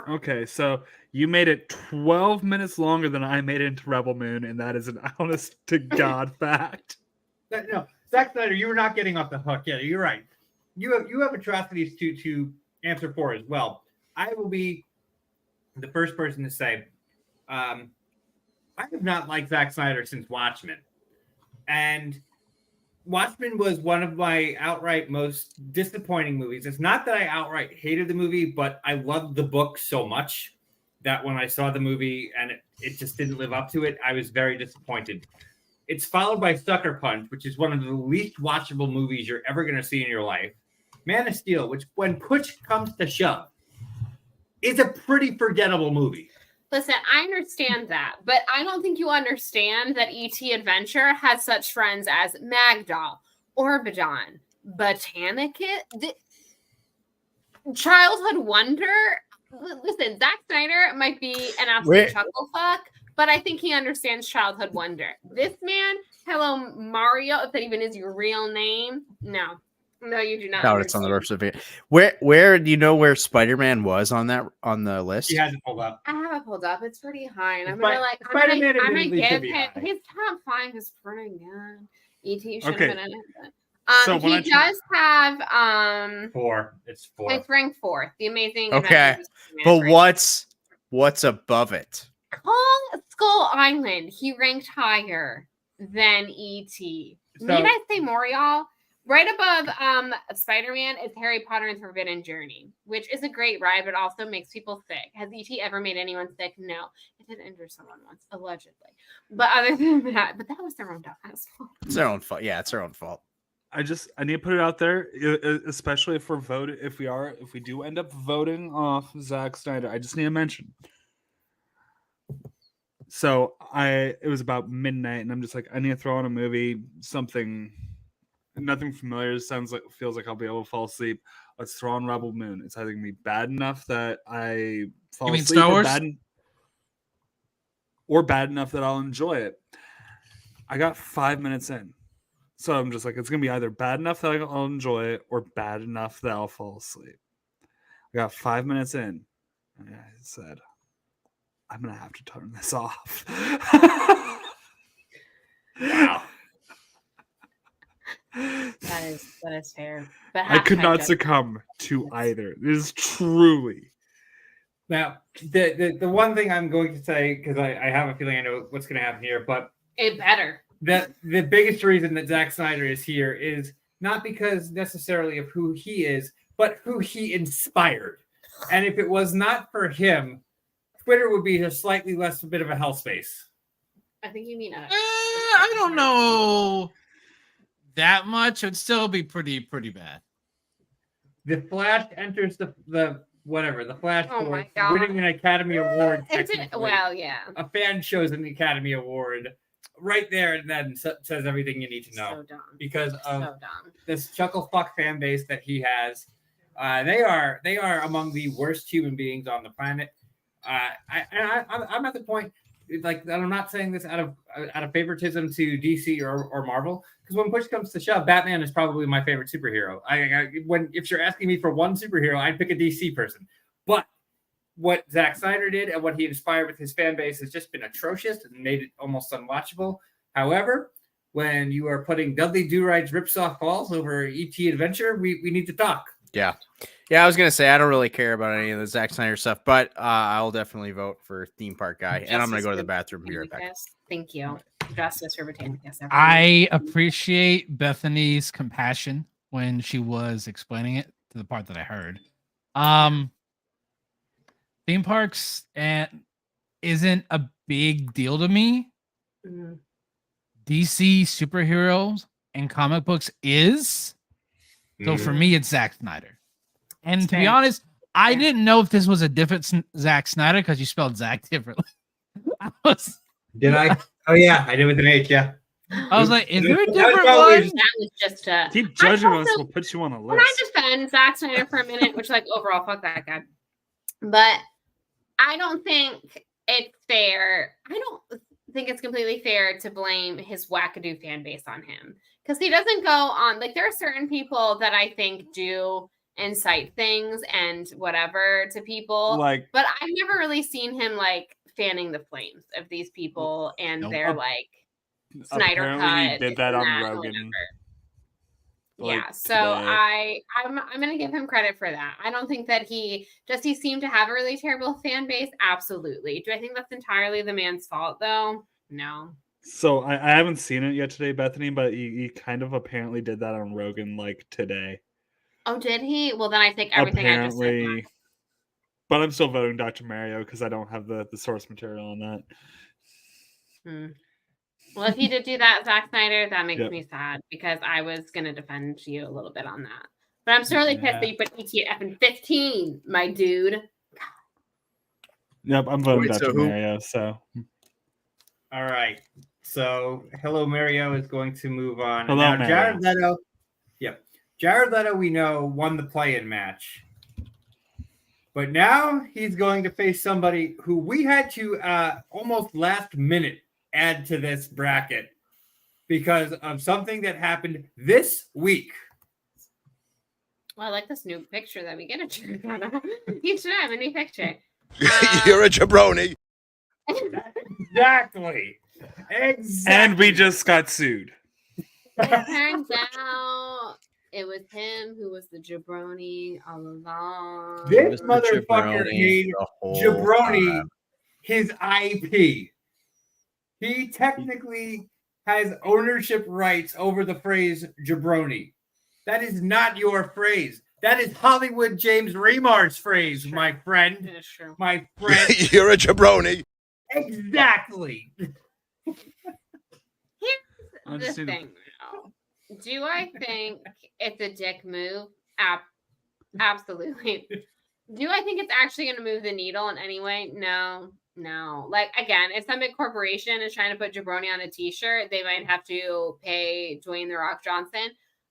Okay, so you made it 12 minutes longer than I made it into Rebel Moon, and that is an honest to God fact. No, Zack Snyder, you were not getting off the hook. Yeah, you're right. You have atrocities to answer for as well. I will be the first person to say, I have not liked Zack Snyder since Watchmen, and Watchmen was one of my outright most disappointing movies. It's not that I outright hated the movie, but I loved the book so much that when I saw the movie and it just didn't live up to it, I was very disappointed. It's followed by Sucker Punch, which is one of the least watchable movies you're ever going to see in your life. Man of Steel, which when push comes to shove, is a pretty forgettable movie. Listen, I understand that, but I don't think you understand that E.T. Adventure has such friends as Magdoll, Orbidon, Botanicus, Childhood Wonder. Listen, Zack Snyder might be an absolute chuckle fuck, but I think he understands Childhood Wonder. This man, hello Mario, if that even is your real name. No, you do not. No, it's on the rest of it. Where do you know where Spider-Man was on the list? He hasn't pulled up. I have it pulled up. It's pretty high, and I'm Spider-Man gonna admittedly give should be him high. his top 5 is pretty good. E.T. should Okay. have been in it. But, So when he does have It's 4. it's ranked 4th. The Amazing. Okay. Adventures of Spider-Man is But ranked what's above it? Kong Skull Island, he ranked higher than E.T. So- Need I say more, y'all? Right above Spider-Man is Harry Potter and Forbidden Journey, which is a great ride, but also makes people sick. Has E.T. ever made anyone sick? No. It did injure someone once, allegedly. But other than that, but that was their own dumbass fault. It's their own fault. Yeah, it's their own fault. I need to put it out there, especially if we do end up voting off Zack Snyder. I just need to mention. So it was about midnight, and I'm just like, I need to throw on a movie, something, nothing familiar. Feels like I'll be able to fall asleep. Let's throw on Rebel Moon. It's either gonna be bad enough that I fall You mean asleep, Star Wars? or bad enough that I'll enjoy it. I got 5 minutes in. So I'm just like, it's going to be either bad enough that I'll enjoy it or bad enough that I'll fall asleep. I got 5 minutes in. And I said, I'm going to have to turn this off. Wow. That is fair. But I could not hashtag succumb to either. This is truly. Now, the one thing I'm going to say, because I have a feeling I know what's going to happen here, but it better. the biggest reason that Zack Snyder is here is not because necessarily of who he is, but who he inspired. And if it was not for him, Twitter would be a slightly less bit of a hellspace. I think you mean I don't know that much. It would still be pretty bad. The Flash enters the Flash Oh my Force, God. winning an Academy Award. It's technically. well, yeah. A fan shows an Academy Award. right there and then says everything you need to know So dumb. because of So dumb. this chuckle fuck fan base that he has. They are among the worst human beings on the planet. I'm at the point like that. I'm not saying this out of favoritism to DC or Marvel, because when push comes to shove, Batman is probably my favorite superhero. If you're asking me for one superhero, I'd pick a DC person. But what Zack Snyder did and what he inspired with his fan base has just been atrocious and made it almost unwatchable. However, when you are putting Dudley Do-Ride's Rips Off Balls over E.T. Adventure, we need to talk. Yeah. I was gonna say I don't really care about any of the Zack Snyder stuff, but I'll definitely vote for Theme Park Guy, and I'm gonna go to the bathroom. Be right back. Thank you. Justice for Britannicus. everyone. I appreciate Bethany's compassion when she was explaining it to the part that I heard. Theme parks isn't a big deal to me. Mhm. DC superheroes and comic books is. So for me, it's Zack Snyder. And to be Fair. honest, I Fair. didn't know if this was a different Zack Snyder because you spelled Zack differently. Did I? Oh yeah, I did with an H. Yeah. I was like, is there a That was different probably- one? That was just a. Keep judging I us, also- we'll put you on a When I list. defend Zack Snyder for a minute, which like overall, fuck that guy. But I don't think it's fair. I don't think it's completely fair to blame his wackadoo fan base on him, because he doesn't go on. Like, there are certain people that I think do incite things and whatever to people, Like, but I've never really seen him like fanning the flames of these people and Nope. their like Snyder apparently cut. he did this that and on and Rogan. whatever. like, Yeah, so today. I'm gonna give him credit for that. I don't think that he seem to have a really terrible fan base. Absolutely. Do I think that's entirely the man's fault though? No. So I haven't seen it yet today, Bethany, but he kind of apparently did that on Rogan like today. Oh, did he? Well, then I think everything I just said. Apparently, but I'm still voting Dr. Mario because I don't have the source material on that. Well, if he did do that, Zack Snyder, that makes Yep. me sad because I was gonna defend you a little bit on that. But I'm sorely pissed that you put ET at effing 15, my dude. Yep, I'm voting Wait, so Dr. who- Mario. So All right. So Hello Mario is going to move on. Hello, Now, Mario. Jared Leto. Yep. Jared Leto, we know, won the play-in match. But now he's going to face somebody who we had to almost last minute add to this bracket because of something that happened this week. Well, I like this new picture that we get at Jared Leto. You should have a new picture. You're a jabroni. Exactly. and we just got sued. It turns out it was him who was the jabroni all along. This Mr. motherfucker Jabroni made the whole Jabroni time. his IP. He technically has ownership rights over the phrase jabroni. That is not your phrase. That is Hollywood James Remar's phrase, my friend. It is true. My friend. You're a jabroni. Exactly. I The just need to- thing, though. Do I think it's a dick move? Absolutely. Do I think it's actually going to move the needle in any way? No. Like, again, if some big corporation is trying to put jabroni on a t-shirt, they might have to pay Dwayne The Rock Johnson.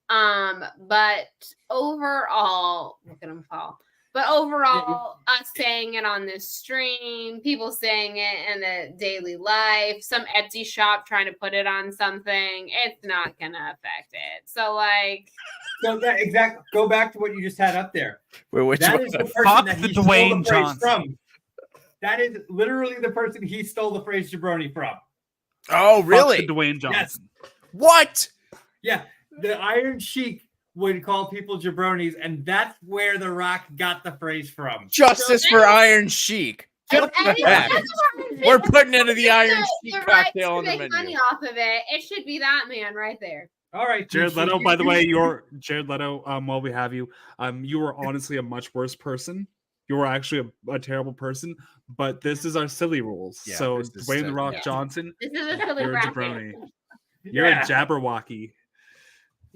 But overall, look at him fall. But overall, us saying it on this stream, people saying it in the daily life, some Etsy shop trying to put it on something, it's not gonna affect it. So, like, So that exact go back to what you just had up there. Wait, which That one? is the person Fuck that the he stole Dwayne the phrase Johnson. from. That is literally the person he stole the phrase jabroni from. Oh, Fuck really? the Dwayne Johnson. What? Yeah, the Iron Sheik would call people jabronis, and that's where The Rock got the phrase from. Justice for Iron Sheik. and What the heck? it's- We're putting into the Iron the Sheik rights cocktail to on the make menu. money off of it. It should be that man right there. All right, Jared so Leto, you- by the way, you're Jared Leto. While we have you, you were honestly a much worse person. You were actually a terrible person. But this is our silly rules. Yeah, so this is Dwayne the silly. Rock Yeah. Johnson, This is a silly you're a bracket. jabroni. You're Yeah. a Jabberwocky.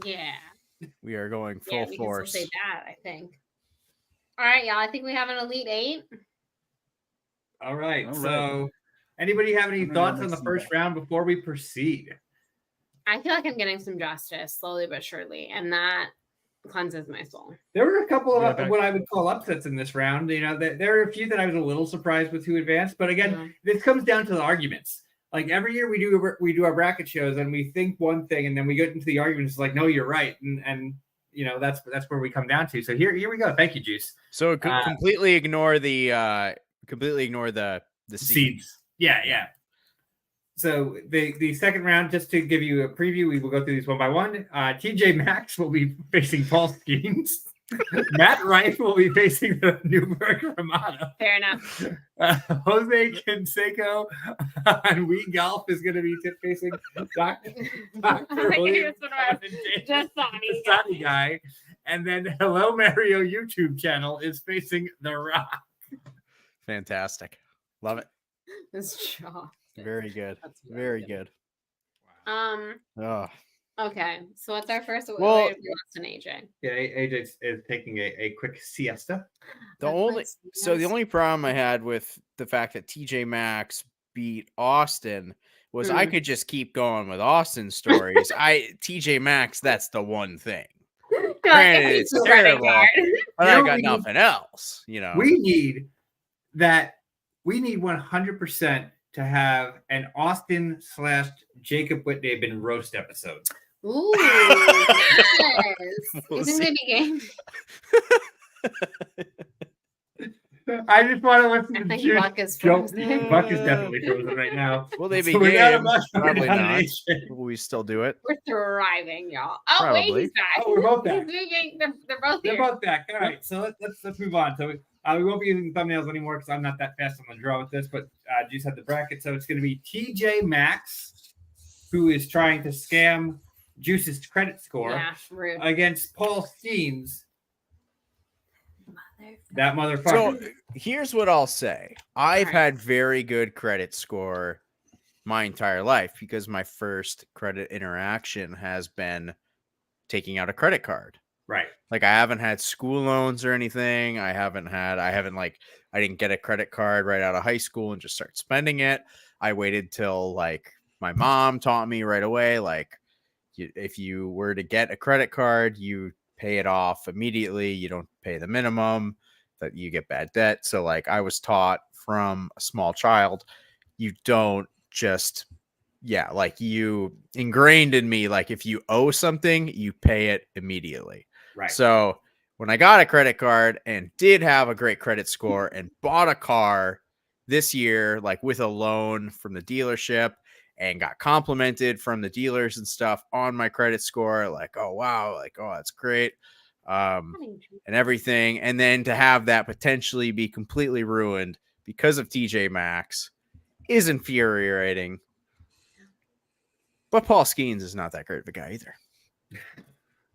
Yeah. We are going Yeah, full we force. can still say that, I think. All right, y'all. I think we have an Elite Eight. All right, All so Anybody have any I'm gonna thoughts on mix the them first back. round before we proceed? I feel like I'm getting some justice slowly but surely, and that cleanses my soul. There were a couple Yeah, of back- what I would call upsets in this round. You know, there are a few that I was a little surprised with who advanced, but again, Yeah. this comes down to the arguments. Like every year we do our bracket shows and we think one thing and then we get into the arguments. It's like, no, you're right, and you know that's where we come down to. So here we go. Thank you, Juice. So completely ignore the seeds. Seeds. Yeah. So the second round, just to give you a preview, we will go through these one by one. TJ Maxx will be facing Paul Skeens. Matt Rife will be facing the Newberg Ramada. Fair enough. Jose Canseco on Wii Golf is going to be facing Dr. William Just the Sunny guy. And then Hello Mario YouTube channel is facing The Rock. Fantastic. Love it. This jaw. Very good. That's Very good. Oh. Okay. So what's our first? Well- Wait, we lost an AJ. Yeah, AJ is taking a quick siesta. The only problem I had with the fact that TJ Maxx beat Austin was I could just keep going with Austin stories. TJ Maxx, that's the one thing. Granted, it's terrible, but I got nothing else. You know, We need 100% to have an Austin / Jacob Whitney roast episode. Ooh, yes. We'll You think they'd be game? I just want to listen I to think Juice. Buck is Joke. frozen. Buck is definitely frozen right now. will they be So without a game? Buck, Probably without an not. AJ. Will we still do it? We're thriving, y'all. Oh wait, Probably. he's back. Oh, we're both back. He's moving. They're both They're here. both back. All right, so let's move on. So we won't be using thumbnails anymore because I'm not that fast on the draw with this. But Juice had the bracket, so it's going to be TJ Maxx, who is trying to scam Juice's credit score, Yeah, rude. against Paul Skeens, that motherfucker. So here's what I'll say. I've Alright. had very good credit score my entire life because my first credit interaction has been taking out a credit card. Right. Like I haven't had school loans or anything. I didn't get a credit card right out of high school and just start spending it. I waited till like my mom taught me right away. Like if you were to get a credit card, you pay it off immediately. You don't pay the minimum, that you get bad debt. So like I was taught from a small child, you don't just, like you ingrained in me, like if you owe something, you pay it immediately. Right. So when I got a credit card and did have a great credit score and bought a car this year, like with a loan from the dealership and got complimented from the dealers and stuff on my credit score, like, oh, wow, like, oh, that's great. And everything. And then to have that potentially be completely ruined because of TJ Maxx is infuriating. But Paul Skeens is not that great of a guy either.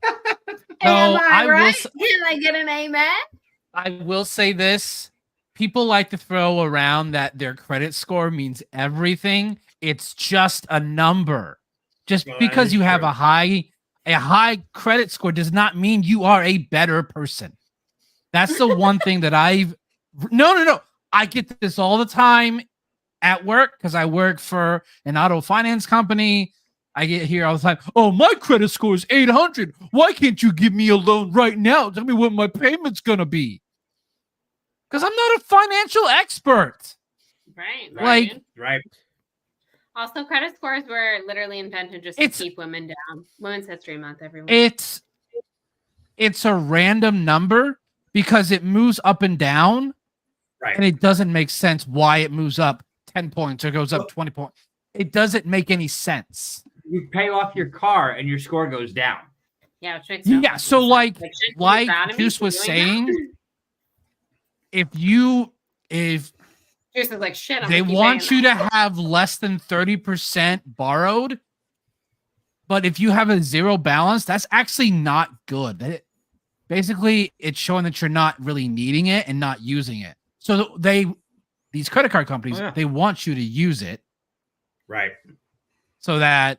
Am No, I I will right? s- Can I get an amen? I will say this. People like to throw around that their credit score means everything. It's just a number. Just Well, that because is you have true. a high credit score does not mean you are a better person. That's the one thing that No. I get this all the time at work because I work for an auto finance company. I get here all the time. Oh, my credit score is 800. Why can't you give me a loan right now? Tell me what my payment's going to be. Because I'm not a financial expert. Right. Like- right. Right. Also, credit scores were literally invented just to It's- keep women down. Women's History Month, everyone. It's a random number because it moves up and down, Right. and it doesn't make sense why it moves up 10 points or goes Well- up 20 points. It doesn't make any sense. You pay off your car and your score goes down. Yeah, which makes no Yeah, fucking so sense. like shouldn't you like be proud of me Juice for was doing saying, that? if Juice is like shit. I'm they gonna keep want saying you that. to have less than 30% borrowed, but if you have a zero balance, that's actually not good. Basically, it's showing that you're not really needing it and not using it. So these credit card companies, Oh, yeah. they want you to use it Right. so that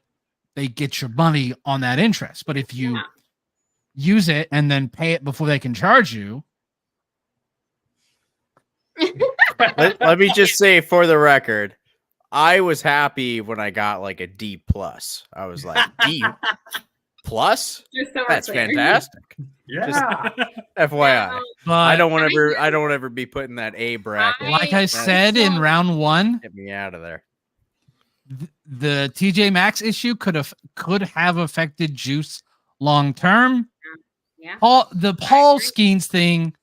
they get your money on that interest. But if you Yeah. use it and then pay it before they can charge you, Let me just say for the record, I was happy when I got like a D plus. I was like D plus. Just so we're That's clear. fantastic. Yeah. FYI, But I don't want to. I don't want to ever be put in that A bracket. like I said in round one, Get me out of there. the TJ Maxx issue could have affected Juice long term. Yeah, Paul agree. Skeens thing,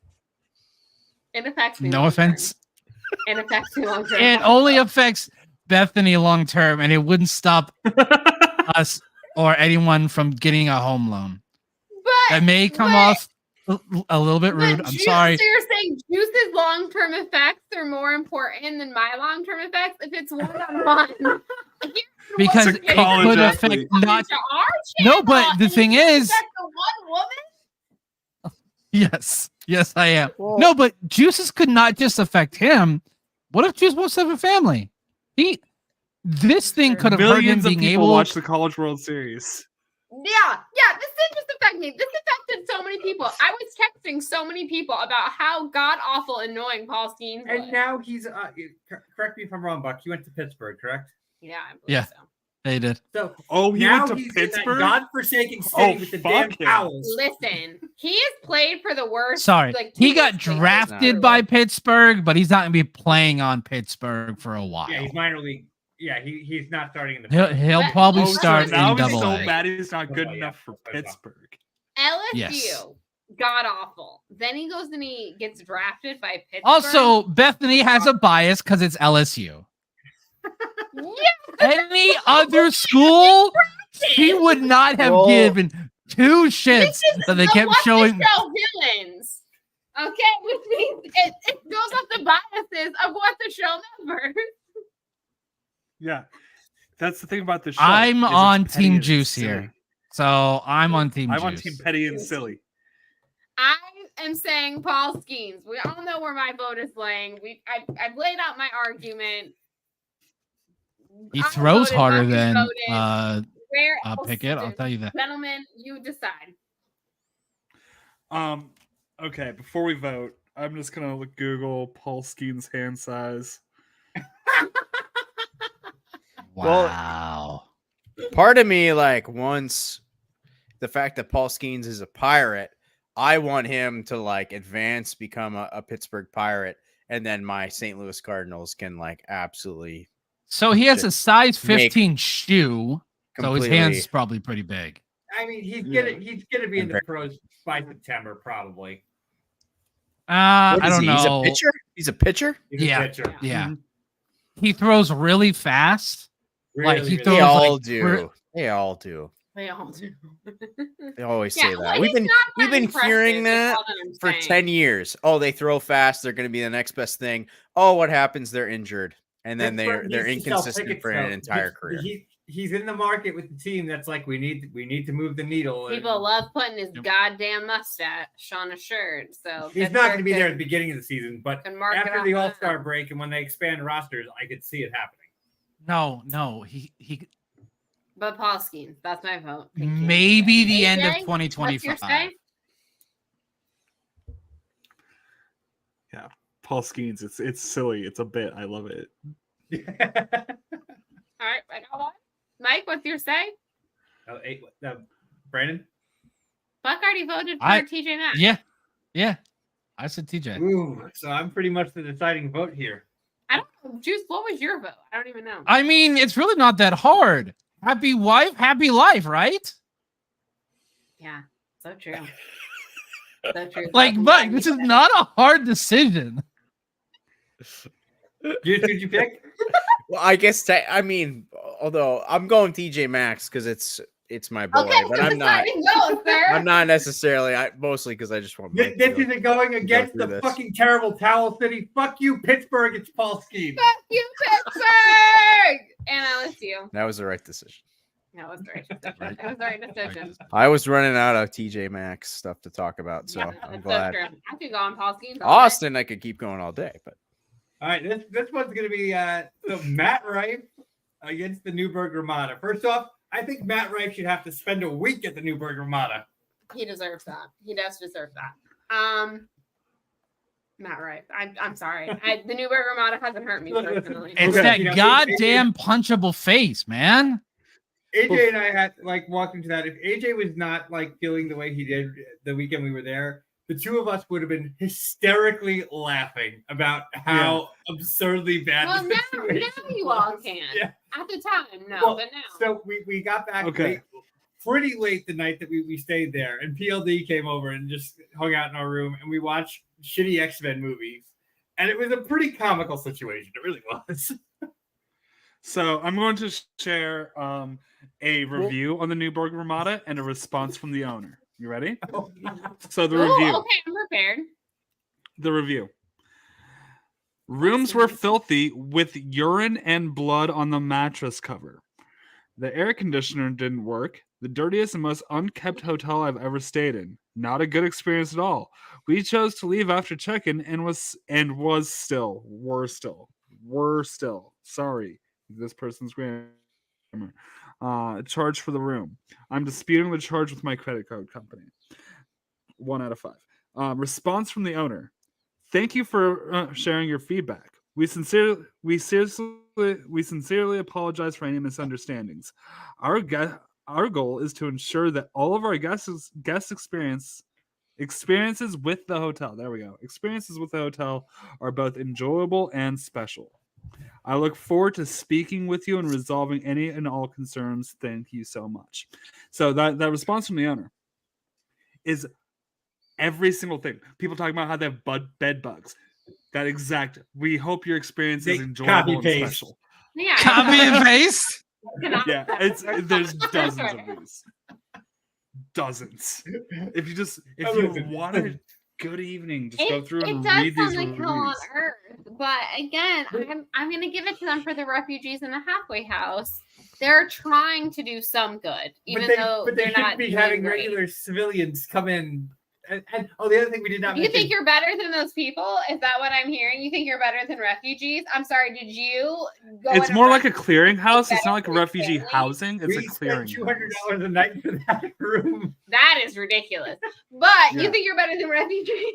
it affects me. no long term. offense, It affects me long term. it only affects Bethany long term, and it wouldn't stop us or anyone from getting a home loan. That may come off a little bit rude. I'm sorry. So you're saying Juice's long-term effects are more important than my long-term effects if it's one-on-one? Because It's a it college could athlete. affect not. To our No, channel, but the and thing it is, affects the one woman. yes, I am. No, but Juice's could not just affect him. What if Juice wants to have a family? This thing could have hurt him Millions of being people able. watch the College World Series. Yeah, this didn't just affect me. This affected so many people. I was texting so many people about how god awful annoying Paul Skeens was. And now he's correct me if I'm wrong, Buck. You went to Pittsburgh, correct? Yeah, I believe Yeah. so. They did. So Oh, he now went to he's in that Pittsburgh? godforsaken city Oh, with the fuck damn him. Owls. Listen, he has played for the worst. Sorry, like, he two got worst teams. drafted by Pittsburgh, but he's not going to be playing on Pittsburgh for a while. Yeah, he's minor league. Yeah, he's not starting in the. He'll But- probably Oh, So start in now he's double so A. bad he's not good Oh, yeah. enough for Pittsburgh. LSU, Yes. god awful. Then he goes and he gets drafted by Pittsburgh. Also, Bethany has a bias because it's LSU. yeah, Any other school, he would not have Well- given two this shits is that they the kept What the showing. Show villains. Okay, which means it goes off the biases of what the show members. Yeah. That's the thing about the show. I'm is it's on petty Team and Juice silly. here. So I'm on Team I'm on Juice. Team Petty and Silly. I am saying Paul Skeens. We all know where my vote is laying. I've laid out my argument. He I throws voted, harder Buck than voted. Where else Pickett. I'll do- tell you that. Gentlemen, you decide. Okay, before we vote, I'm just gonna look Google Paul Skeens hand size. Well- Wow. Part of me, like, once the fact that Paul Skeens is a Pirate, I want him to like advance, become a Pittsburgh Pirate, and then my St. Louis Cardinals can like absolutely So he has a size Make 15 shoe. So his completely. hands is probably pretty big. I mean, he's Yeah. gonna be in the pros by September probably. What I is don't he? know. He's a pitcher. He's a pitcher. He's a Yeah. pitcher. Yeah. He throws really fast. Like, he Really, throws They like, all we're- do. They all do. They all do. They always Yeah, say well, that. We've he's been not we've been impressive, hearing is that all I'm for saying. 10 years. Oh, they throw fast. They're going to be the next best thing. Oh, what happens? They're injured, and then they're Pittsburgh needs to sell inconsistent tickets, for an though. entire career. He's in the market with the team that's like we need to move the needle. and People love putting his Yep. goddamn mustache on a shirt. So He's not going to be there at the beginning of the season, but Can mark it after off the now. All-Star break and when they expand rosters, I could see it happening. No. He But Paul Skeens, that's my vote. Thank you. maybe the end of AJ, what's your 2025. say? Paul Skeens, it's silly. It's a bit. I love it. All right, I got one. Mike, what's your say? Brandon? Buck already voted for I- TJ Maxx. Yeah. I said TJ. Ooh, so I'm pretty much the deciding vote here. I don't know. Juice, what was your vote? I don't even know. I mean, it's really not that hard. Happy wife, happy life, right? Yeah, so true. So true. Like, Fucking but Mike, this you is said it. not a hard decision. Juice, who'd you pick? Well, I guess I mean, although I'm going TJ Maxx because it's my boy, Okay, but so I'm not. deciding vote, sir. I'm not necessarily. Mostly because I just want. This, Mike this to- isn't going against through the this. fucking terrible Towel City. Fuck you, Pittsburgh. It's Paul Skeens. Fuck you, Pittsburgh! And LSU. That was the right decision. That was the right decision. That was the right decision. I was running out of TJ Maxx stuff to talk about, so Yeah, I'm that's glad. so true. I could go on Paul Skeens. all day. Austin, I could keep going all day, but All right, this one's going to be so Matt Rife against the Newburgh Ramada. First off, I think Matt Rife should have to spend a week at the Newburgh Ramada. He deserves that. He does deserve that. Matt Rife. I'm sorry. The Newburgh Ramada hasn't hurt me personally. It's Okay. that You know, goddamn punchable face, man. AJ and I had walked into that. If AJ was not feeling the way he did the weekend we were there, the two of us would have been hysterically laughing about how absurdly bad. Well, the now situation you all was. can. Yeah. At the time, no, Well, but now. So we got back pretty late the night that we stayed there, and PLD came over and just hung out in our room, and we watched shitty X-Men movies, and it was a pretty comical situation. It really was. So I'm going to share a review on the Newburgh Ramada and a response from the owner. You ready? So the Ooh, review. okay, I'm prepared. The review. Rooms were filthy with urine and blood on the mattress cover. The air conditioner didn't work. The dirtiest and most unkept hotel I've ever stayed in. Not a good experience at all. We chose to leave after check-in and were still. Sorry, this person's grammar. Charge for the room. I'm disputing the charge with my credit card company. 1 out of 5. Response from the owner. Thank you for sharing your feedback. We sincerely apologize for any misunderstandings. Our goal is to ensure that all of our guests experiences with the hotel. There we go. Experiences with the hotel are both enjoyable and special. I look forward to speaking with you and resolving any and all concerns. Thank you so much. So that response from the owner is every single thing. People talking about how they have bed bugs. That exact. We hope your experience is enjoyable and special. Yeah. Copy and paste. Yeah, there's dozens of these. Dozens. If you want a good evening, just go through and read these like reviews. hell on earth. But again, I'm gonna give it to them for the refugees in the halfway house. They're trying to do some good, even though they they're not shouldn't be doing having great. regular civilians come in. And the other thing we did not You mention. think you're better than those people? Is that what I'm hearing? You think you're better than refugees? I'm sorry, did you go It's in more a like a clearinghouse. It's not like a better refugee family? housing. It's we a spent clearinghouse. $200 a night for that room. That is ridiculous. But Yeah. you think you're better than refugees?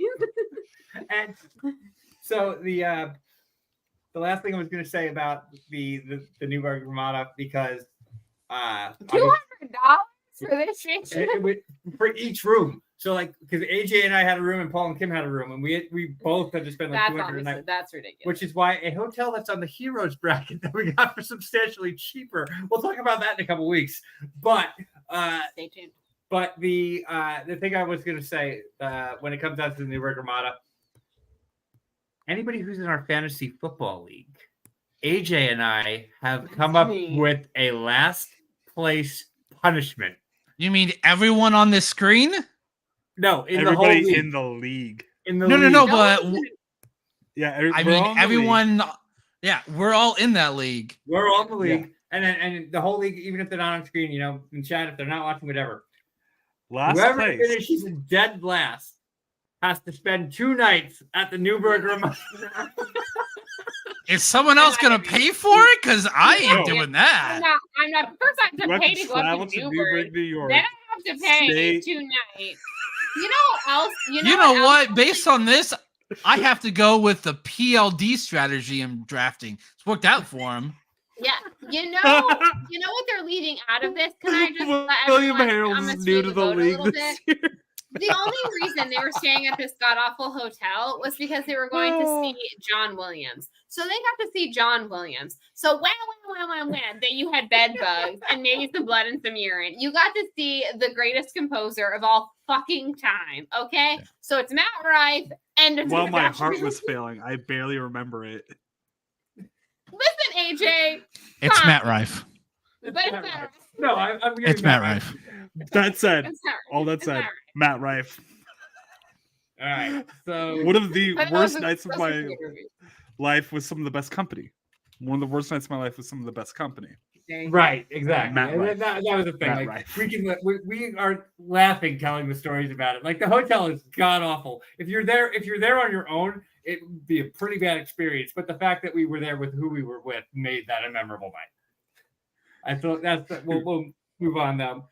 And so the last thing I was going to say about the Newburgh Ramada, because $200 for this shit. for each room. So because AJ and I had a room and Paul and Kim had a room, and we both had to spend That's $200 a honestly, night. that's ridiculous. Which is why a hotel that's on the Heroes bracket that we got for substantially cheaper. We'll talk about that in a couple weeks. But Stay tuned. But the thing I was going to say when it comes down to the Newburgh Ramada, anybody who's in our fantasy football league, AJ and I have come up with a last place punishment. You mean everyone on this screen? No, in Everybody the whole league. in the league. In the No, league. but Yeah, I we're mean all in the league. everyone. Yeah, we're all in that league. We're all in the league, and the whole league, even if they're not on screen, in chat, if they're not watching, whatever. Last Whoever place. finishes in dead last has to spend 2 nights at the Newburgh Ramada. Is someone else gonna pay for it? Because I ain't doing that. I'm not. First, I have You to have pay to to go up travel to to Newburgh. Newburgh, New York. Then I have to pay Stay- 2 nights. You know what else? You know what? Based on this, I have to go with the PLD strategy in drafting. It's worked out for him. Yeah, you know what they're leaving out of this. Can I just let William everyone? Harold I'm is gonna new sway to the vote a league little this bit. year. The only reason they were staying at this god awful hotel was because they were going to see John Williams. So they got to see John Williams. So when that you had bed bugs and maybe some blood and some urine, you got to see the greatest composer of all fucking time. Okay, so it's Matt Rife. End of While my discussion. heart was failing, I barely remember it. Listen, AJ. It's Fine. Matt Rife. But it's Matt Rife. No, I'm giving It's Matt Rife. That said, It's Matt Rife. all that It's said, Matt Rife. Matt Rife. All right. So One of the But worst those are nights of supposed my to be reviews. life was some of the best company. One of the worst nights of my life was some of the best company. right, exactly. Matt And Rife. that was the thing. Matt Like Rife. we are laughing telling the stories about it. Like the hotel is god awful. If you're there on your own, it would be a pretty bad experience. But the fact that we were there with who we were with made that a memorable night. I thought we'll move on though.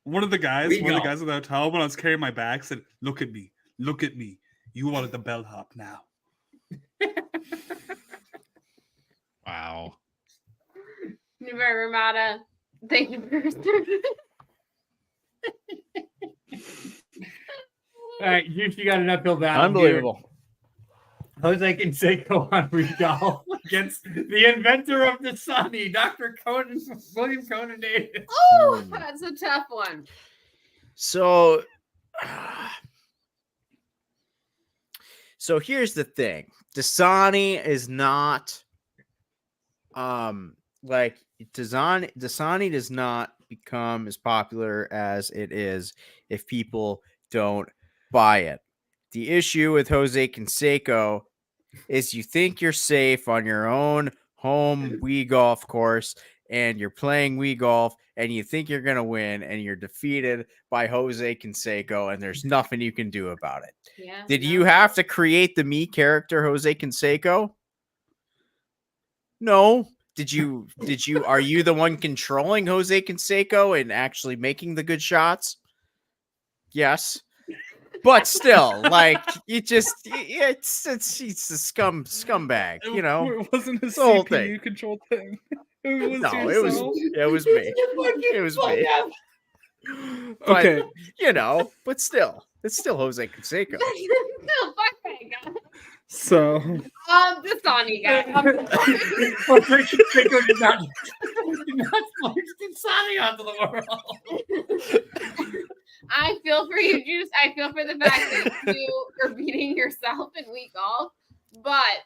One of the guys We in go. the hotel, when I was carrying my bag, said, "Look at me, look at me. You are the bellhop now. Wow. Numer Ramada, thank you for All right, you got an uphill battle. Unbelievable. Here. Jose Canseco on Regal against the inventor of the Sunny, Dr. William Conan Davis. Oh, that's a tough one. So, so here's the thing: Dasani is not, like Dasani does not become as popular as it is if people don't buy it. The issue with Jose Canseco is you think you're safe on your own home Wii golf course and you're playing Wii golf and you think you're going to win and you're defeated by Jose Canseco and there's nothing you can do about it. Yeah. Did you have to create the me character Jose Canseco? No. Are you the one controlling Jose Canseco and actually making the good shots? Yes. But still, like it's a scumbag, you know. It wasn't a the whole CPU controlled thing. It was No, yourself. it was me. It was me. But, Okay, you know, but still, it's still Jose Canseco. No, fuck that guy. so Dasani guy. Jose Canseco did not splice Dasani onto the world. I feel for you, Juice. I feel for the fact that you are beating yourself in Wii golf, but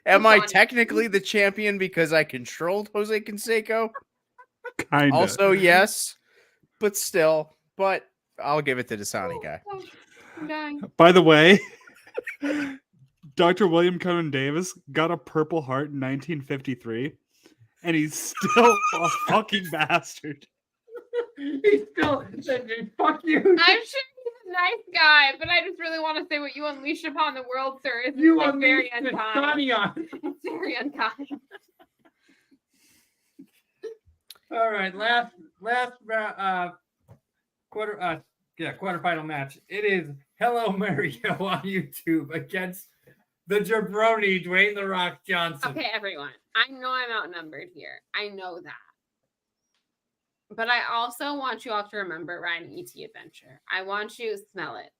Am I Dasani. technically the champion because I controlled Jose Canseco? kind of. Also, yes, but still, but I'll give it to Dasani guy. I'm dying. By the way, Dr. William Conan Davis got a Purple Heart in 1953, and he's still a fucking bastard. He's still fuck you. I'm sure he's a nice guy, but I just really want to say what you unleashed upon the world, sir, is You like very unleashed unkind. Dasani on. It's very unkind. All right, last quarterfinal match. It is Hello Mario on YouTube against the jabroni Dwayne the Rock Johnson. Okay, everyone. I know I'm outnumbered here. I know that. But I also want you all to remember riding ET Adventure. I want you to smell it.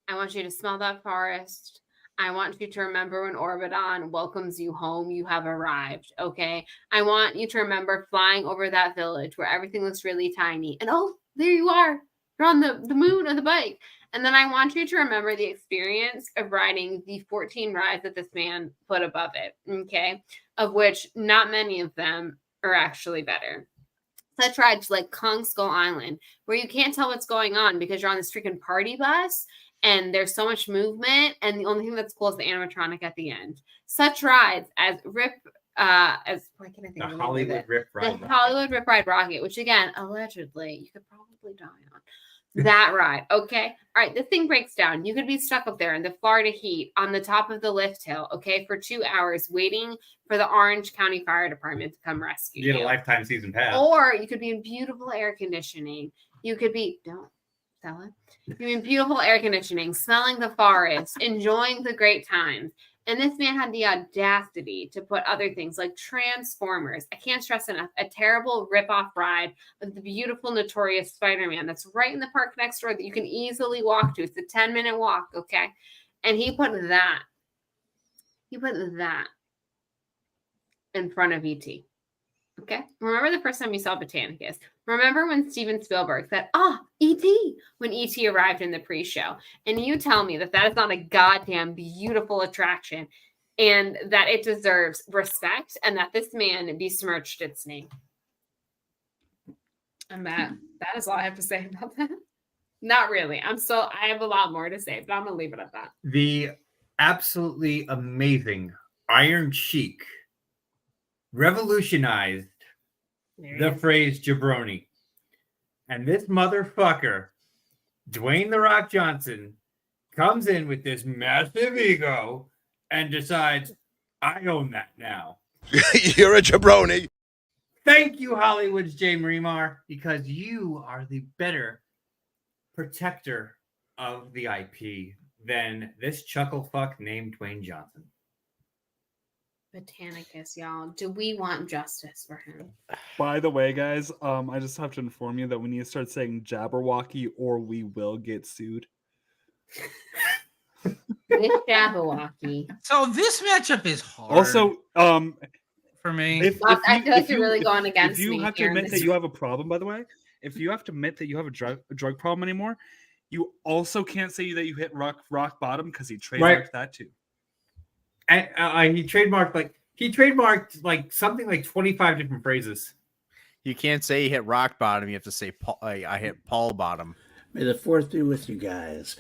I want you to smell that forest. I want you to remember when Orbidon welcomes you home, you have arrived, okay? I want you to remember flying over that village where everything looks really tiny. And oh, there you are. You're on the moon of the bike. And then I want you to remember the experience of riding the 14 rides that this man put above it, okay? Of which not many of them are actually better. Such rides like Kong Skull Island, where you can't tell what's going on because you're on this freaking party bus and there's so much movement, and the only thing that's cool is the animatronic at the end. Such rides as why can I think The of the name of Hollywood it? Rip The Ride. Hollywood Rip Ride Rocket, which again, allegedly, you could probably die on. That ride, okay? All right, the thing breaks down. You could be stuck up there in the Florida heat on the top of the lift hill, okay, for 2 hours waiting for the Orange County Fire Department to come rescue You get you. a lifetime season pass. Or you could be in beautiful air conditioning. You could be, don't sell it. You could be in beautiful air conditioning, smelling the forest, enjoying the great times. And this man had the audacity to put other things like Transformers. I can't stress enough. A terrible rip-off ride of the beautiful, notorious Spider-Man that's right in the park next door that you can easily walk to. It's a 10-minute walk, okay? And he put that in front of E.T. Okay? Remember the first time you saw Botanicus. Remember when Steven Spielberg said, E.T. when E.T. arrived in the pre-show. And you tell me that that is not a goddamn beautiful attraction and that it deserves respect and that this man besmirched its name. And that is all I have to say about that. Not really. I have a lot more to say, but I'm going to leave it at that. The absolutely amazing Iron Sheik revolutionized the phrase jabroni. And this motherfucker, Dwayne The Rock Johnson, comes in with this massive ego and decides, I own that now. You're a jabroni. Thank you, Hollywood's Jay Marimar, because you are the better protector of the IP. than this chuckle fuck named Dwayne Johnson. Botanicus, y'all. Do we want justice for him? By the way, guys, I just have to inform you that we need to start saying Jabberwocky or we will get sued. With Jabberwocky. So this matchup is hard. Also, for me, I feel like you're really going against if you me have to here in admit this- that you have a problem, by the way, if you have to admit that you have a drug problem anymore, you also can't say that you hit rock bottom because he trademarked that too. And he trademarked like something like 25 different phrases. You can't say you hit rock bottom. You have to say I hit Paul bottom. May the fourth be with you guys.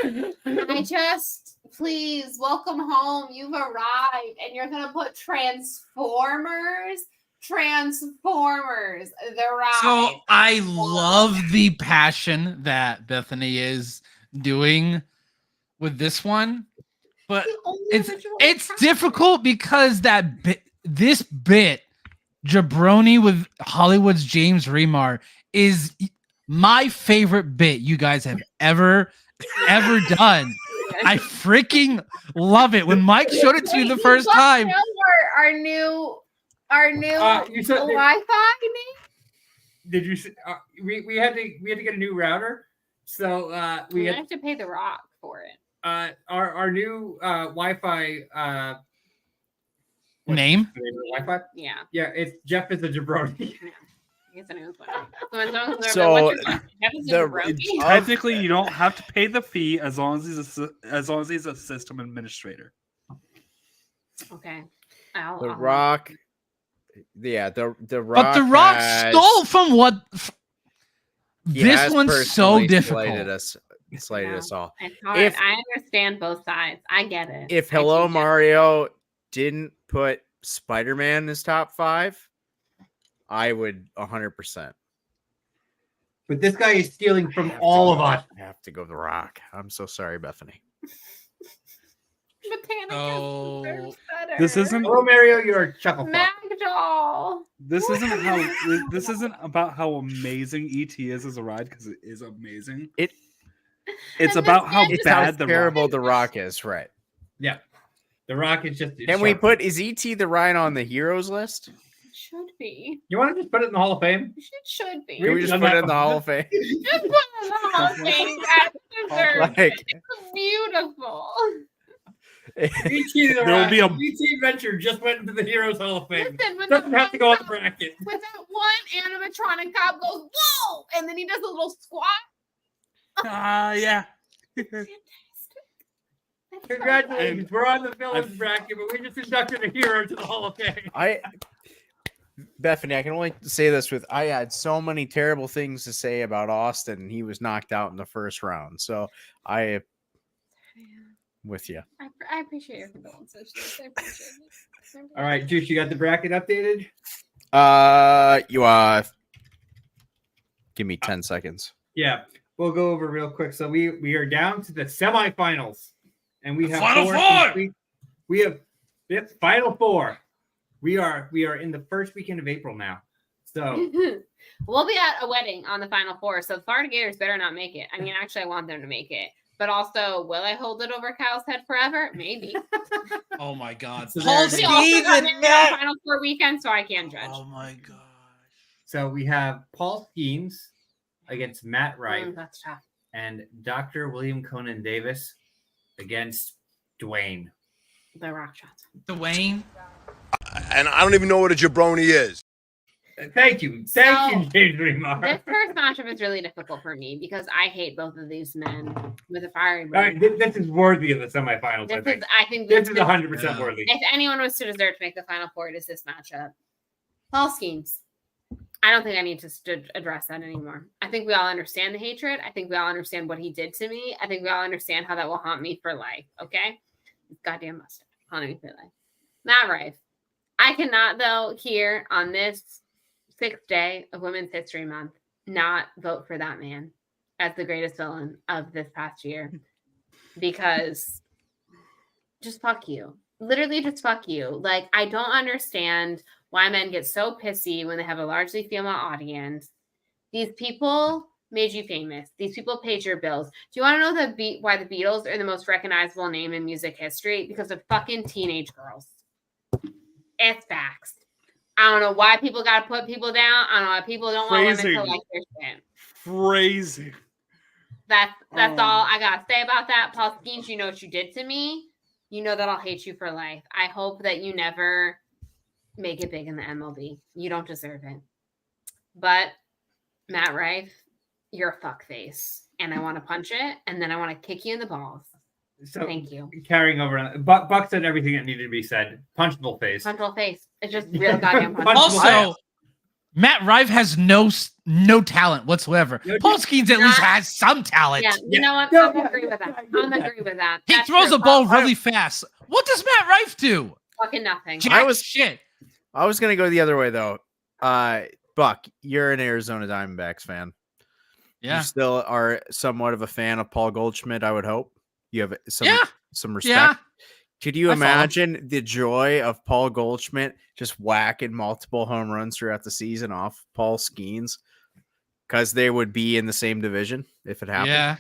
I just, please, welcome home. You've arrived, and you're gonna put Transformers, the ride. so I love the passion that Bethany is doing with this one, but The only it's original it's attraction. difficult because this bit Jabroni with Hollywood's James Remar is my favorite bit you guys have ever done. I freaking love it. When Mike showed it to you the Wait, first you want time, to know our new You said Wi-Fi name? did you? We had to get a new router, so we We had have to pay the rock for it. our new Wi-Fi. name. Wi-Fi. Yeah, Yeah, it's Jeff is a jabroni. I guess I knew it was funny. So when someone's So, what's your name? Jeff is a the- jabroni. Technically, you don't have to pay the fee as long as he's a system administrator. Okay. The I'll- Rock. Yeah, the Rock. But The Rock has- stole from what he this has one's so personally difficult. Slighted us all. It's hard. If- I understand both sides. I get it. If I Hello do get it. Mario didn't put Spider-Man in his top 5, I would 100%. But this guy is stealing from all of us. I have to go The Rock. I'm so sorry, Bethany. Botanicus Oh. deserves better. This isn't Hello, Mario. You're a chuckle fuck. Magdoll. this isn't about how amazing ET is as a ride because it is amazing. It- It's And about this how man It's just- how bad the terrible ride. The Rock is, right? Yeah, The Rock is just. Can we put is ET the ride on the heroes list? It should be. You want to just put it in the Hall of Fame? It should be. Can we just done put that it in the Hall of Fame? Just put it in the Hall of Fame. That deserves Like, it. It's beautiful. ET There will be a- ET Adventure just went into the Heroes Hall of Fame. Listen, when Doesn't have to go on the one bracket. when that one animatronic cop goes, whoa, and then he does a little squat. Yeah. Fantastic. That's so Congratulations, we're on the villains bracket, but we just inducted a hero to the Hall of Fame. Bethany, I can only say this with I had so many terrible things to say about Austin, and he was knocked out in the first round. So I with you. I appreciate your condolences. I appreciate it. All right, Juice, you got the bracket updated? You give me 10 seconds. Yeah, we'll go over real quick. So we are down to the semifinals, and we have Final four. four! complete- We have final four. We are in the first weekend of April now. So We'll be at a wedding on the Final Four, so the Florida Gators better not make it. I mean, actually, I want them to make it. But also, will I hold it over Kyle's head forever? Maybe. Oh my God, So Paul there- We also got Steven. married on Final Four weekend, so I can't judge. Oh my gosh. so we have Paul Skeens against Matt Wright That's tough. and Dr. William Conan Davis against Dwayne. The Rock Shots. Dwayne. And I don't even know what a jabroni is. Thank you, So, James Remar. This first matchup is really difficult for me because I hate both of these men with a fiery All burn. right, this is worthy of the semifinals. I think this is 100% Yeah. worthy. If anyone was to deserve to make the Final Four, it is this matchup. Paul Skeens. I don't think I need to address that anymore. I think we all understand the hatred. I think we all understand what he did to me. I think we all understand how that will haunt me for life. Okay? Goddamn mustache. Haunting me for life. Matt Rife. I cannot, though, here on this 6th day of Women's History Month, not vote for that man as the greatest villain of this past year because just fuck you. Literally just fuck you. Like, I don't understand why men get so pissy when they have a largely female audience. These people made you famous. These people paid your bills. Do you want to know why the Beatles are the most recognizable name in music history? Because of fucking teenage girls. It's facts. I don't know why people got to put people down. I don't know why people don't want women to Phrasing. like their shit. Phrasing. That's all I got to say about that. Paul Skeens, you know what you did to me. You know that I'll hate you for life. I hope that you never make it big in the MLB. You don't deserve it. But Matt Rife, you're a fuckface. And I want to punch it, and then I want to kick you in the balls. So Thank you. carrying over, Buck said everything that needed to be said. Punchable face. Punchable face. It's just real goddamn punchable. Also, Matt Rife has no talent whatsoever. Paul Skeens at least has some talent. Yeah, you know what? I'm agree with that. I'm agree with that. He That's throws true. the ball really fast. What does Matt Rife do? Fucking nothing. Jack shit. I was gonna go the other way though. Buck, you're an Arizona Diamondbacks fan. Yeah. You still are somewhat of a fan of Paul Goldschmidt, I would hope. You have some respect. Yeah. Could you I follow. imagine the joy of Paul Goldschmidt just whacking multiple home runs throughout the season off Paul Skeens? Because they would be in the same division if it happened. Yeah.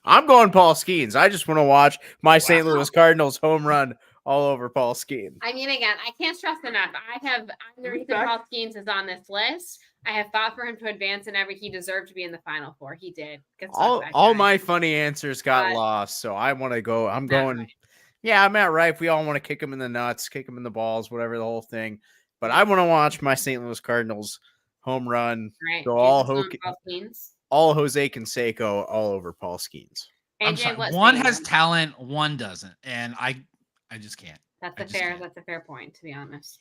I'm going Paul Skeens. I just want to watch my St. Louis Cardinals home run all over Paul Skeens. I mean, again, I can't stress enough. I'm the reason Paul Skeens is on this list. I have fought for him to advance, and he deserved to be in the Final Four. He did. All my funny answers got lost, so I want to go. I'm going. Rife. Yeah, Matt Rife. We all want to kick him in the nuts, kick him in the balls, whatever the whole thing. But I want to watch my St. Louis Cardinals home run. Right. Go all Paul Skeens. all Jose Canseco all over Paul Skeens. I'm AJ, sorry. what One say has you? talent, one doesn't. And I just can't. That's I a just can't. fair point, to be honest.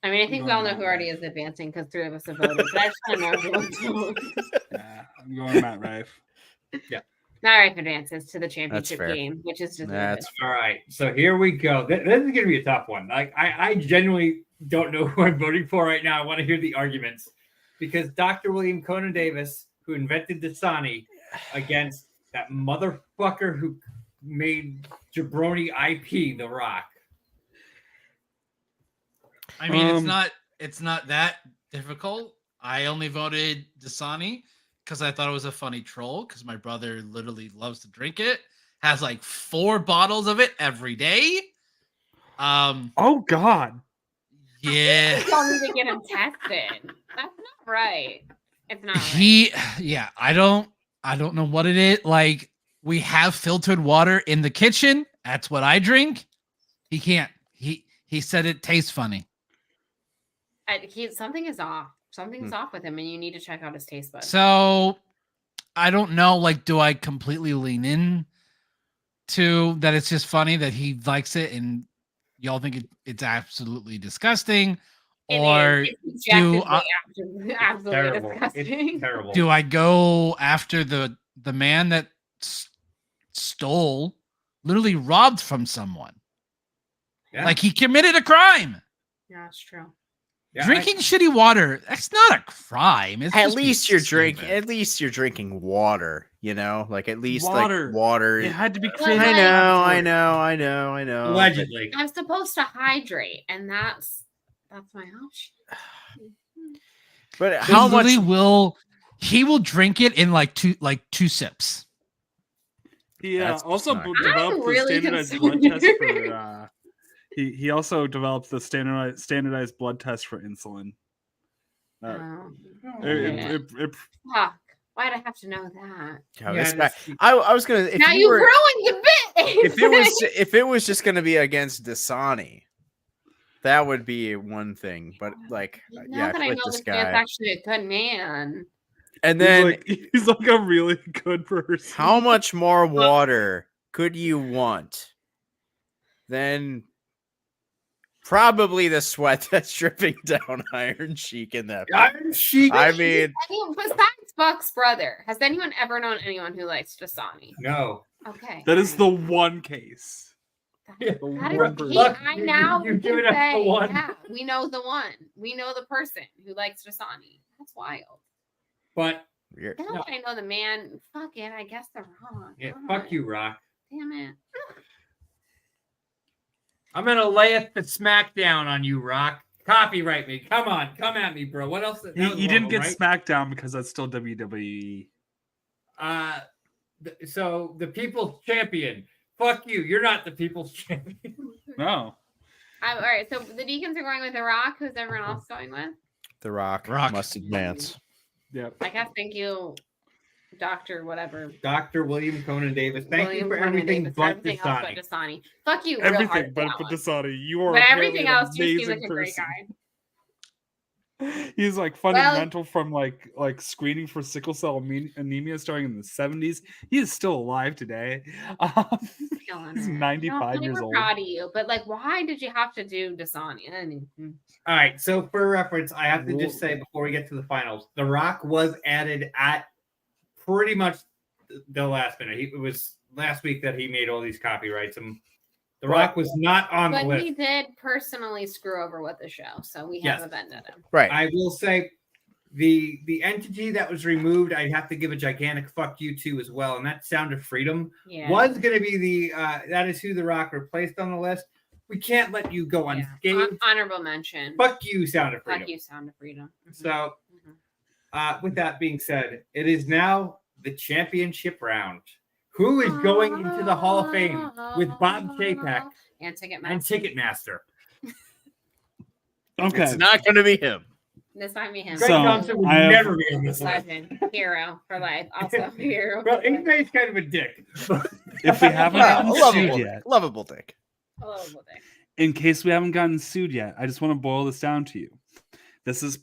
I mean, I think we all know who already is advancing because 3 of us have voted. But I just want to know everyone's vote. Yeah, I'm going Matt Rife. Matt Rife advances to the championship fair. game, which is just That's All right, so here we go. This is going to be a tough one. Like I genuinely don't know who I'm voting for right now. I want to hear the arguments because Dr. William Conan Davis, who invented Dasani, against that motherfucker who made Jabroni IP, The Rock. I mean, it's not that difficult. I only voted Dasani because I thought it was a funny troll because my brother literally loves to drink it. Has like 4 bottles of it every day. Oh God. Yeah. You don't need to get him tested. That's not right. It's not right. I don't know what it is. Like, we have filtered water in the kitchen. That's what I drink. He can't. He said it tastes funny. Something is off. Something's off with him, and you need to check out his taste buds. So I don't know. Like, do I completely lean in to that? It's just funny that he likes it, and y'all think it's absolutely disgusting, or It's do absolutely Terrible. disgusting. It's terrible. do I go after the man that stole, literally robbed from someone? Yeah. Like, he committed a crime. Yeah, that's true. Yeah, Drinking shitty water, that's not a crime. It's At just being least you're stupid. drinking. At least you're drinking water. You know, like at least Water. like water. It had to be Well, created. like- I know. allegedly. I'm supposed to hydrate, and that's my option. But He how much? literally he will drink it in like two sips. He That's also not developed I'm the really standardized concerned. blood test for. He also developed the standardized blood test for insulin. Oh, It- fuck. Why'd I have to know that? Oh, Yeah, this guy- this- I was gonna. If Now you you were, ruined the bit. if it was just gonna be against Dasani, that would be one thing. But like, now yeah, that I like know this this man's guy. actually a good man. And then he's like a really good person. how much more water could you want than probably the sweat that's dripping down Iron Sheik in that? Iron Sheik. I mean, Besides Buck's brother, has anyone ever known anyone who likes Dasani? No. Okay. That is the one case. Yeah. That one is person. he, Look, I you- now you're can giving us the say, one. yeah, we know the one. We know the person who likes Dasani. That's wild. But you're- Now that I know the man, fuck it. I guess they're wrong. yeah, All fuck right. you, Rock. Damn it. I'm gonna lay it the smackdown on you, Rock. Copyright me. Come on. Come at me, bro. What else? That was You didn't Marvel, get right? SmackDown because that's still WWE. So the people's champion. Fuck you. You're not the people's champion. No. All right, so the Deacons are going with The Rock. Who's everyone else going with? The Rock. Rock. Must advance. Yep. I guess thank you, Doctor whatever. Dr. William Conan Davis. Thank William you for Conan everything Davis, but everything else but Dasani. Dasani. Fuck you, real hard Everything but for that one. Dasani. You are But apparently everything an else, you seem like amazing a great person. guy. He's like fundamental from like screening for sickle cell anemia starting in the 70s. He is still alive today. Killing He's it. 95 years we're old. proud of you, but like, why did you have to do Dasani? I mean, All right. So for reference, I have to just say before we get to the finals, The Rock was added at pretty much the last minute. It was last week that he made all these copyrights. And The Rock was not on the but list. he did personally screw over with the show, so we have Yes. a vendetta. Right. I will say the entity that was removed, I'd have to give a gigantic fuck you to as well. And that Sound of Freedom Yeah. was going to be the that is who The Rock replaced on the list. We can't let you go Yeah. unscathed. Honorable mention. Fuck you, Sound of Freedom. Fuck you, Sound of Freedom. Mhm. So, Mhm. with that being said, it is now the championship round. Who is going into the Hall of Fame with Bob Chapek and Ticketmaster. and Ticketmaster? Okay. It's not going to be him. This might be him. Greg So, Thompson would I have- never be on this list. Legend, hero for life, also hero. Well, Ingmay's kind of a dick. If we haven't Well, gotten lovable, sued yet, lovable dick. Hello, Day. in case we haven't gotten sued yet, I just want to boil this down to you. This is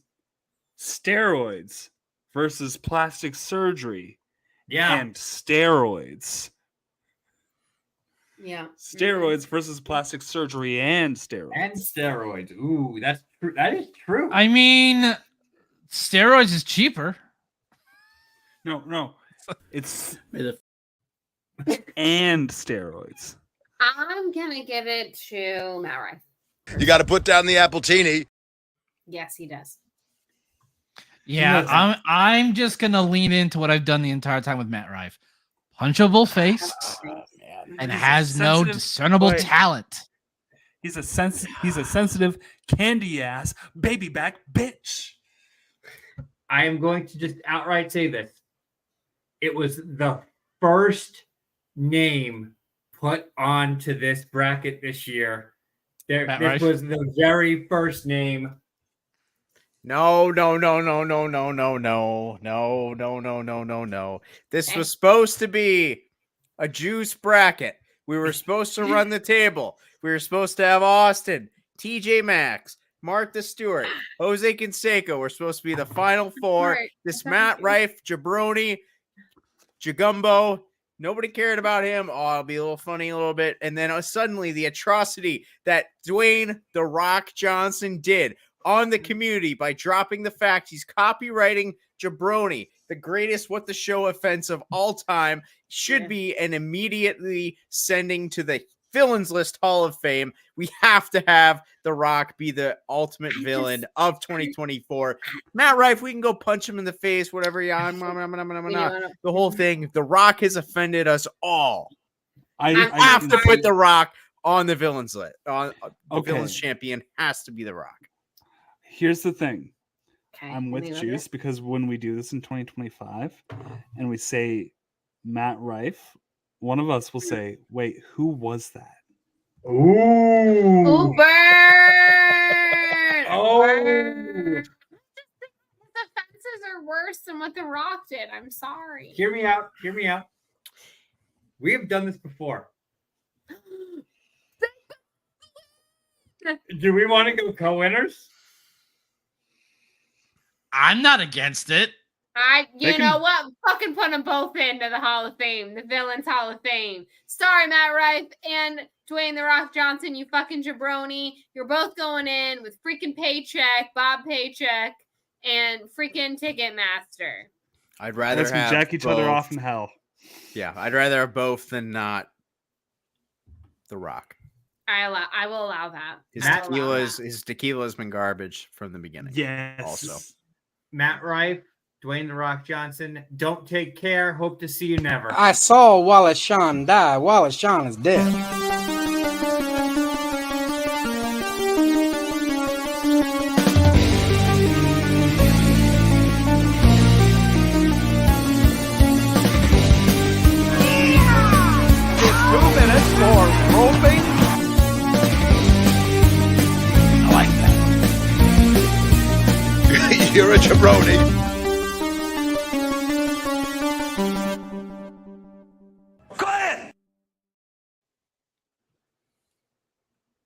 steroids versus plastic surgery Yeah. and steroids. Yeah. Steroids versus plastic surgery and steroids. And steroids. Ooh, that's true. That is true. I mean, steroids is cheaper. No. It's May the and steroids. I'm gonna give it to Matt Rife. You got to put down the Appletini. Yes, he does. Yeah, Listen. I'm just gonna lean into what I've done the entire time with Matt Rife. Punchable face and He's a has no sensitive discernible boy. talent. He's a sensitive candy ass baby back bitch. I am going to just outright say this. It was the first name put onto this bracket this year. Matt This Rife? was the very first name. No. This was supposed to be a juice bracket. We were supposed to run the table. We were supposed to have Austin, TJ Maxx, Martha Stewart, Jose Canseco. We're supposed to be the final four. Right. This That's Matt everything. Rife, Jabroni, Jagumbo. Nobody cared about him. Oh, it'll be a little funny a little bit. And then suddenly the atrocity that Dwayne The Rock Johnson did on the community by dropping the fact he's copywriting Jabroni, the greatest What the Show offense of all time, should Yeah. be an immediately sending to the Villains List Hall of Fame. We have to have The Rock be the ultimate villain of 2024. Matt Rife, we can go punch him in the face, whatever. Yeah, You know, the whole thing. The Rock has offended us all. I Have to put The Rock on the villains list. On the Okay. villains champion has to be The Rock. Here's the thing. okay, I'm with leave it. Juice because when we do this in 2025 and we say Matt Rife, one of us will say, wait, who was that? Ooh. Oh, burn! Oh. Burn. His offenses are worse than what The Rock did. I'm sorry. Hear me out. Hear me out. We have done this before. Do we want to go co-winners? I'm not against it. You They know can- what? Fucking put them both into the Hall of Fame, the Villains Hall of Fame. Starring Matt Rife and Dwayne The Rock Johnson, you fucking jabroni. You're both going in with freaking Paycheck, Bob Paycheck, and freaking Ticketmaster. I'd rather Let's have jack each other both. off in hell. Yeah, I'd rather have both than not The Rock. I will allow that. His I will allow tequila has been garbage from the beginning. Yes. Also. Matt Rife, Dwayne The Rock Johnson. Don't take care. Hope to see you never. I saw Wallace Shawn die. Wallace Shawn is dead. you're a jabroni.